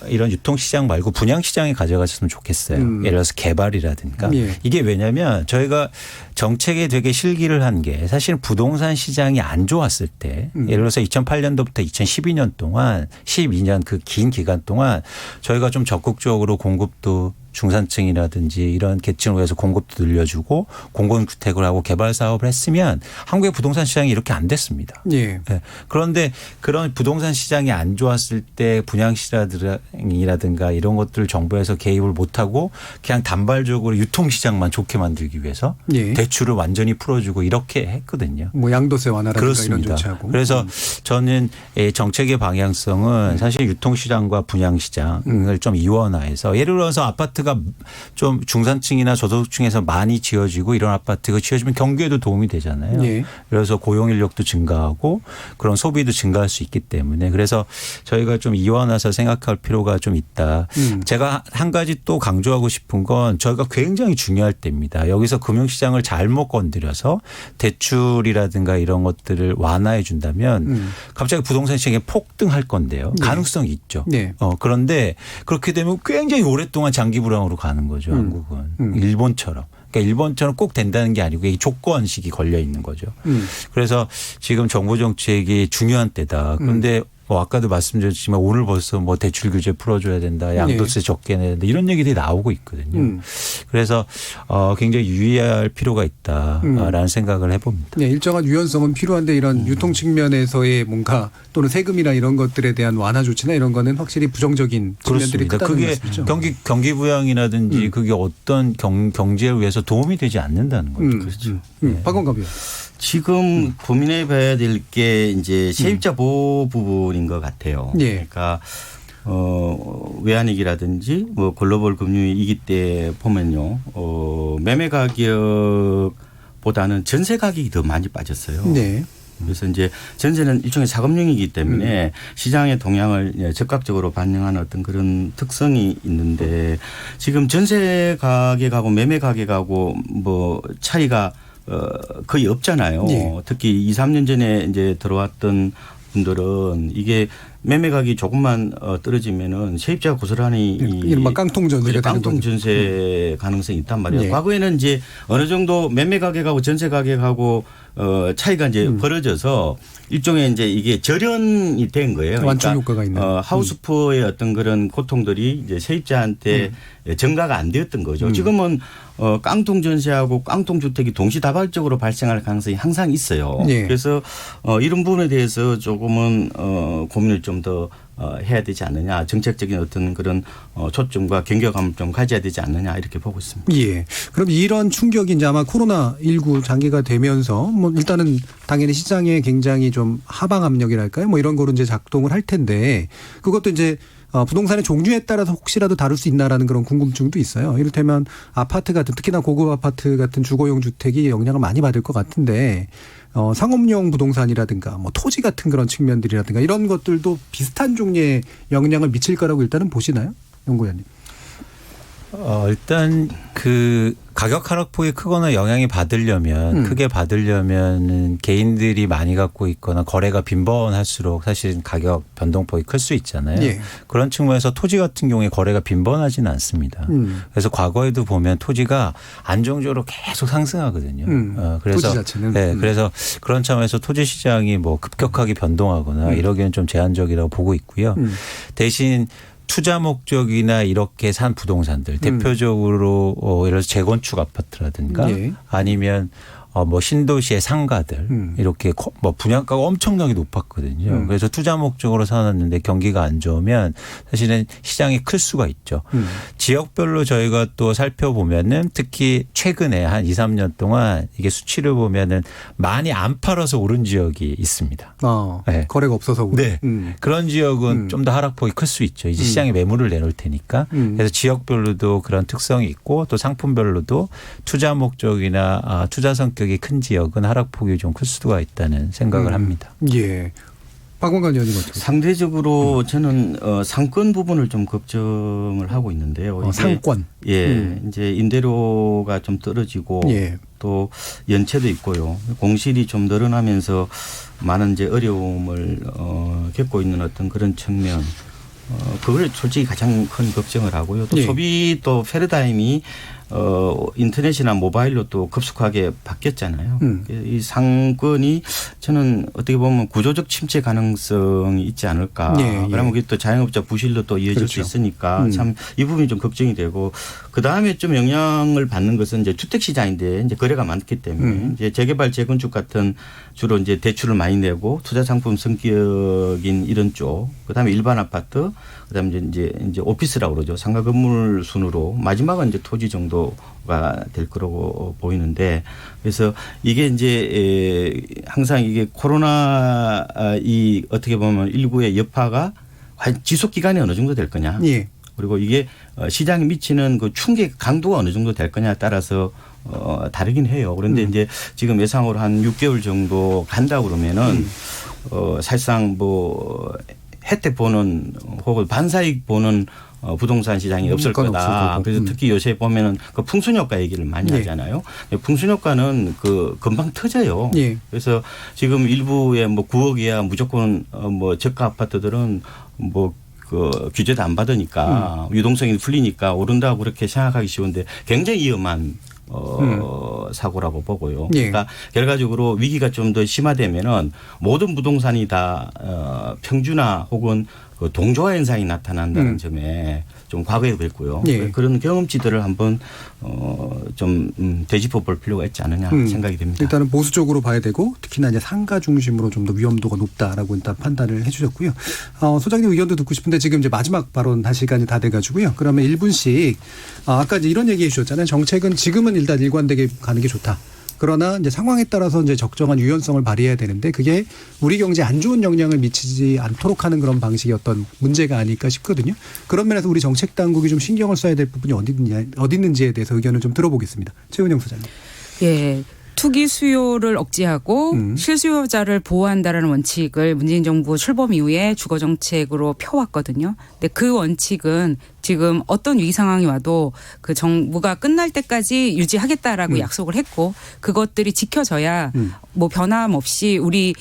이런 유통시장 말고 분양시장에 가져가셨으면 좋겠어요. 예를 들어서 개발이라든가 예. 이게 왜냐하면 저희가 정책에 되게 실기를 한 게 사실 부동산 시장이 안 좋았을 때 예를 들어서 2008년도부터 2012년 동안 12년 그 긴 기간 동안 저희가 좀 적극적으로 공급도 중산층이라든지 이런 계층을 위해서 공급도 늘려주고 공공주택을 하고 개발 사업을 했으면 한국의 부동산 시장이 이렇게 안 됐습니다. 예. 네. 그런데 그런 부동산 시장이 안 좋았을 때 분양시장이라든가 이런 것들을 정부에서 개입을 못하고 그냥 단발적으로 유통시장만 좋게 만들기 위해서 예. 대출을 완전히 풀어주고 이렇게 했거든요. 뭐 양도세 완화라든가 그렇습니다. 이런 조치하고. 그래서 저는 정책의 방향성은 사실 유통시장과 분양시장을 좀 이원화해서 예를 들어서 아파트가 좀 중산층이나 저소득층에서 많이 지어지고 이런 아파트가 지어지면 경기에도 도움이 되잖아요. 예. 그래서 고용 인력도 증가하고 그런 소비도 증가할 수 있기 때문에 그래서 저희가 좀 이원해서 생각할 필요가 좀 있다. 제가 한 가지 또 강조하고 싶은 건 저희가 굉장히 중요할 때입니다. 여기서 금융시장을 잘못 건드려서 대출이라든가 이런 것들을 완화해 준다면 갑자기 부동산 시장이 폭등할 건데요. 가능성이 있죠. 네. 그런데 그렇게 되면 굉장히 오랫동안 장기 불황으로 가는 거죠. 한국은. 일본처럼. 그러니까 일본처럼 꼭 된다는 게 아니고 이게 조건식이 걸려 있는 거죠. 그래서 지금 정부 정책이 중요한 때다. 그런데 뭐 아까도 말씀드렸지만 오늘 벌써 뭐 대출 규제 풀어줘야 된다. 양도세 적게 내야 된다. 이런 얘기들이 나오고 있거든요. 그래서 굉장히 유의할 필요가 있다라는 생각을 해봅니다. 네, 일정한 유연성은 필요한데 이런 유통 측면에서의 뭔가 또는 세금이나 이런 것들에 대한 완화 조치나 이런 거는 확실히 부정적인 측면들이 그렇습니다. 크다는 그게 말씀이죠. 경기 부양이라든지 그게 어떤 경제를 위해서 도움이 되지 않는다는 거죠. 그렇죠. 박원갑 의원. 지금 고민해 봐야 될 게 이제 세입자 보호 부분인 것 같아요. 예. 그러니까 외환위기라든지 뭐 글로벌 금융위기 때 보면요. 매매 가격보다는 전세 가격이 더 많이 빠졌어요. 네. 그래서 이제 전세는 일종의 자금융이기 때문에 시장의 동향을 적극적으로 반영하는 어떤 그런 특성이 있는데 지금 전세 가격하고 매매 가격하고 뭐 차이가 거의 없잖아요. 네. 특히 2, 3년 전에 이제 들어왔던 분들은 이게 매매 가격이 조금만 떨어지면은 세입자가 고스란히 이른바 깡통 전세가 되는 깡통 전세 가능성이 있단 말이에요. 네. 과거에는 이제 어느 정도 매매 가격하고 전세 가격하고 차이가 이제 벌어져서 일종의 이제 이게 절연이 된 거예요. 완충 그러니까 효과가 있는. 하우스푸어의 어떤 그런 고통들이 이제 세입자한테 전가가 안 되었던 거죠. 지금은 깡통 전세하고 깡통 주택이 동시다발적으로 발생할 가능성이 항상 있어요. 네. 그래서 이런 부분에 대해서 조금은 고민을 좀 더 해야 되지 않느냐. 정책적인 어떤 그런 초점과 경계감을 좀 가져야 되지 않느냐 이렇게 보고 있습니다. 예. 그럼 이런 충격이 이제 아마 코로나19 장기가 되면서 뭐 일단은 당연히 시장에 굉장히 좀 하방 압력이랄까요? 뭐 이런 거로 이제 작동을 할 텐데 그것도 이제 부동산의 종류에 따라서 혹시라도 다룰 수 있나라는 그런 궁금증도 있어요. 이를테면 아파트 같은 특히나 고급 아파트 같은 주거용 주택이 영향을 많이 받을 것 같은데 상업용 부동산이라든가 뭐 토지 같은 그런 측면들이라든가 이런 것들도 비슷한 종류의 영향을 미칠 거라고 일단은 보시나요? 연구위원님. 일단 그 가격 하락폭이 크거나 영향이 크게 받으려면은 개인들이 많이 갖고 있거나 거래가 빈번할수록 사실 가격 변동폭이 클 수 있잖아요. 예. 그런 측면에서 토지 같은 경우에 거래가 빈번하지는 않습니다. 그래서 과거에도 보면 토지가 안정적으로 계속 상승하거든요. 그래서 토지 자체는. 네, 그래서 그런 차원에서 토지 시장이 뭐 급격하게 변동하거나 이러기는 좀 제한적이라고 보고 있고요. 대신 투자 목적이나 이렇게 산 부동산들 대표적으로 예를 들어서 재건축 아파트라든가 예. 아니면 뭐 신도시의 상가들 이렇게 뭐 분양가가 엄청나게 높았거든요. 그래서 투자 목적으로 사놨는데 경기가 안 좋으면 사실은 시장이 클 수가 있죠. 지역별로 저희가 또 살펴보면은 특히 최근에 한 2, 3년 동안 이게 수치를 보면은 많이 안 팔아서 오른 지역이 있습니다. 네. 거래가 없어서. 네. 그런 지역은 좀 더 하락폭이 클 수 있죠. 이제 시장에 매물을 내놓을 테니까. 그래서 지역별로도 그런 특성이 있고 또 상품별로도 투자 목적이나 투자 성격이 큰 지역은 하락폭이 좀 클 수가 있다는 생각을 합니다. 예. 박원갑 의원님 어떻게? 상대적으로 저는 상권 부분을 좀 걱정을 하고 있는데요. 상권. 예. 이제 임대료가 좀 떨어지고 예. 또 연체도 있고요. 공실이 좀 늘어나면서 많은 이제 어려움을 겪고 있는 어떤 그런 측면. 그걸 솔직히 가장 큰 걱정을 하고요. 또 예. 소비 또 패러다임이 인터넷이나 모바일로 또 급속하게 바뀌었잖아요. 이 상권이 저는 어떻게 보면 구조적 침체 가능성이 있지 않을까. 그러면 그게 또 자영업자 부실로 또 이어질 수 있으니까 참 이 부분이 좀 걱정이 되고 그 다음에 좀 영향을 받는 것은 이제 주택 시장인데 이제 거래가 많기 때문에 이제 재개발 재건축 같은 주로 이제 대출을 많이 내고 투자 상품 성격인 이런 쪽, 그다음에 일반 아파트, 그다음에 이제 오피스라고 그러죠. 상가 건물 순으로 마지막은 이제 토지 정도가 될 거라고 보이는데, 그래서 이게 이제 항상 이게 코로나 이 어떻게 보면 일부의 여파가 지속 기간이 어느 정도 될 거냐. 그리고 이게 시장에 미치는 그 충격 강도가 어느 정도 될 거냐에 따라서 다르긴 해요. 그런데 이제 지금 예상으로 한 6개월 정도 간다 그러면은 사실상 뭐 혜택 보는 혹은 반사익 보는 부동산 시장이 없을 거다. 그래서 특히 요새 보면은 그 풍순효과 얘기를 많이 하잖아요. 풍순효과는 그 금방 터져요. 그래서 지금 일부의 뭐 9억 이하 무조건 뭐 저가 아파트들은 뭐 그 규제도 안 받으니까 유동성이 풀리니까 오른다고 그렇게 생각하기 쉬운데 굉장히 위험한 사고라고 보고요. 그러니까 결과적으로 위기가 좀 더 심화되면은 모든 부동산이 다 평준화 혹은 그 동조화 현상이 나타난다는 점에 좀 과거에 그랬고요. 그런 경험치들을 한번 좀 되짚어 볼 필요가 있지 않느냐 생각이 됩니다. 일단은 보수적으로 봐야 되고 특히나 이제 상가 중심으로 좀 더 위험도가 높다라고 일단 판단을 해 주셨고요. 소장님 의견도 듣고 싶은데 지금 이제 마지막 발언 할 시간이 다 돼 가지고요. 그러면 1분씩 아까 이제 이런 얘기 해 주셨잖아요. 정책은 지금은 일단 일관되게 가는 게 좋다. 그러나 이제 상황에 따라서 이제 적정한 유연성을 발휘해야 되는데 그게 우리 경제에 안 좋은 영향을 미치지 않도록 하는 그런 방식의 어떤 문제가 아닐까 싶거든요. 그런 면에서 우리 정책 당국이 좀 신경을 써야 될 부분이 어디 있는지에 대해서 의견을 좀 들어보겠습니다. 최은영 소장님. 예. 투기 수요를 억제하고 실수요자를 보호한다라는 원칙을 문재인 정부 출범 이후에 주거 정책으로 펴왔거든요. 근데 그 원칙은 지금 어떤 위기 상황이 와도 그 정부가 끝날 때까지 유지하겠다라고 약속을 했고 그것들이 지켜져야 뭐 변함없이 우리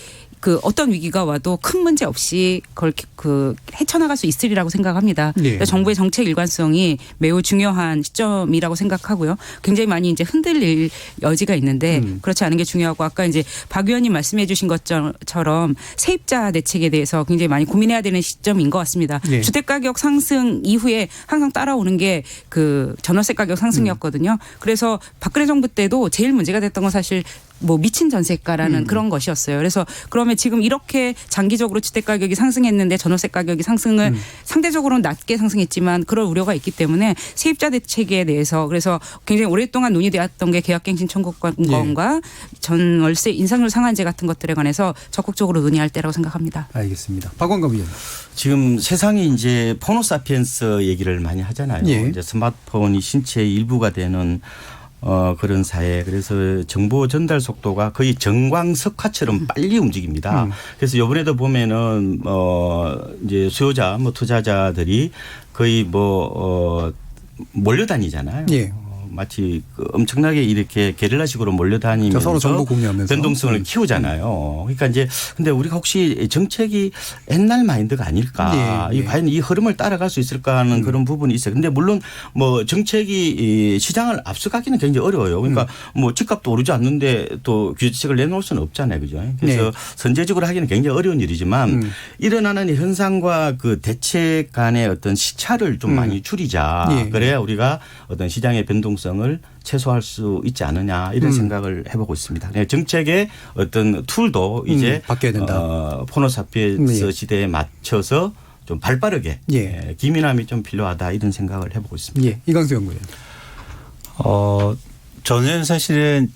그 어떤 위기가 와도 큰 문제 없이 그걸 그 헤쳐나갈 수 있으리라고 생각합니다. 그러니까 정부의 정책 일관성이 매우 중요한 시점이라고 생각하고요. 굉장히 많이 이제 흔들릴 여지가 있는데 그렇지 않은 게 중요하고 아까 이제 박 의원님 말씀해 주신 것처럼 세입자 대책에 대해서 굉장히 많이 고민해야 되는 시점인 것 같습니다. 주택가격 상승 이후에 항상 따라오는 게 그 전월세 가격 상승이었거든요. 그래서 박근혜 정부 때도 제일 문제가 됐던 건 사실 뭐 미친 전세가라는 그런 것이었어요. 그래서 그러면 지금 이렇게 장기적으로 주택 가격이 상승했는데 전월세 가격이 상승을 상대적으로는 낮게 상승했지만 그럴 우려가 있기 때문에 세입자 대책에 대해서 그래서 굉장히 오랫동안 논의되었던 게 계약갱신 청구권과 전월세 인상률 상한제 같은 것들에 관해서 적극적으로 논의할 때라고 생각합니다. 알겠습니다. 박원갑 의원. 지금 세상이 이제 포노사피엔스 얘기를 많이 하잖아요. 이제 스마트폰이 신체의 일부가 되는 그런 사회. 그래서 정보 전달 속도가 거의 정광석화처럼 빨리 움직입니다. 그래서 이번에도 보면은 이제 수요자 뭐 투자자들이 거의 몰려다니잖아요. 마치 엄청나게 이렇게 게릴라식으로 몰려다니면서 서로 정보 공유하면서 변동성을 키우잖아요. 그러니까 이제 근데 우리가 혹시 정책이 옛날 마인드가 아닐까? 과연 이 흐름을 따라갈 수 있을까 하는 그런 부분이 있어요. 근데 물론 뭐 정책이 시장을 앞서가기는 굉장히 어려워요. 그러니까 뭐 집값도 오르지 않는데 또 규제책을 내놓을 수는 없잖아요. 그죠? 그래서 선제적으로 하기는 굉장히 어려운 일이지만 일어나는 현상과 그 대책 간의 어떤 시차를 좀 많이 줄이자. 그래야 우리가 어떤 시장의 변동성 을 최소화할 수 있지 않느냐 이런 생각을 해보고 있습니다. 정책의 어떤 툴도 이제 바뀌어야 된다. 포노사피엔스 시대에 맞춰서 좀 발빠르게 기민함이 좀 필요하다 이런 생각을 해보고 있습니다. 이광수 연구위원. 저는 사실은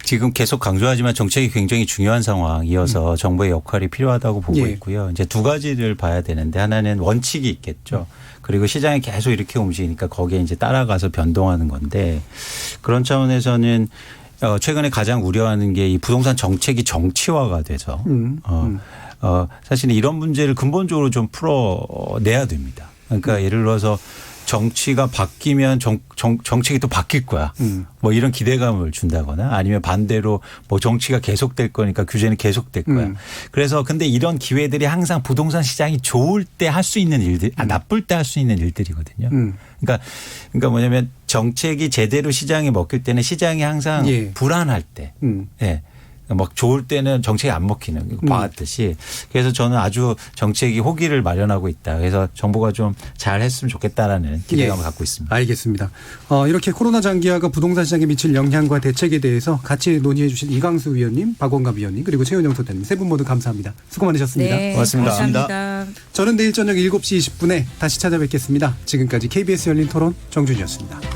지금 계속 강조하지만 정책이 굉장히 중요한 상황이어서 정부의 역할이 필요하다고 보고 있고요. 이제 두 가지를 봐야 되는데 하나는 원칙이 있겠죠. 그리고 시장이 계속 이렇게 움직이니까 거기에 이제 따라가서 변동하는 건데 그런 차원에서는 최근에 가장 우려하는 게 이 부동산 정책이 정치화가 돼서 사실은 이런 문제를 근본적으로 좀 풀어내야 됩니다. 그러니까 예를 들어서 정치가 바뀌면 정책이 또 바뀔 거야. 뭐 이런 기대감을 준다거나 아니면 반대로 뭐 정치가 계속될 거니까 규제는 계속될 거야. 그래서 근데 이런 기회들이 항상 부동산 시장이 좋을 때 할 수 있는 일들, 나쁠 때 할 수 있는 일들이거든요. 그러니까 뭐냐면 정책이 제대로 시장에 먹힐 때는 시장이 항상 예. 불안할 때. 예. 막 좋을 때는 정책이 안 먹히는 봐왔듯이 그래서 저는 아주 정책이 호기를 마련하고 있다. 그래서 정부가 좀 잘했으면 좋겠다라는 기대감을 갖고 있습니다. 알겠습니다. 이렇게 코로나 장기화가 부동산 시장에 미칠 영향과 대책에 대해서 같이 논의해 주신 이광수 위원님, 박원갑 위원님 그리고 최은영 소장님 세 분 모두 감사합니다. 수고 많으셨습니다. 네, 고맙습니다. 감사합니다. 저는 내일 저녁 7시 20분에 다시 찾아뵙겠습니다. 지금까지 KBS 열린 토론 정준이었습니다.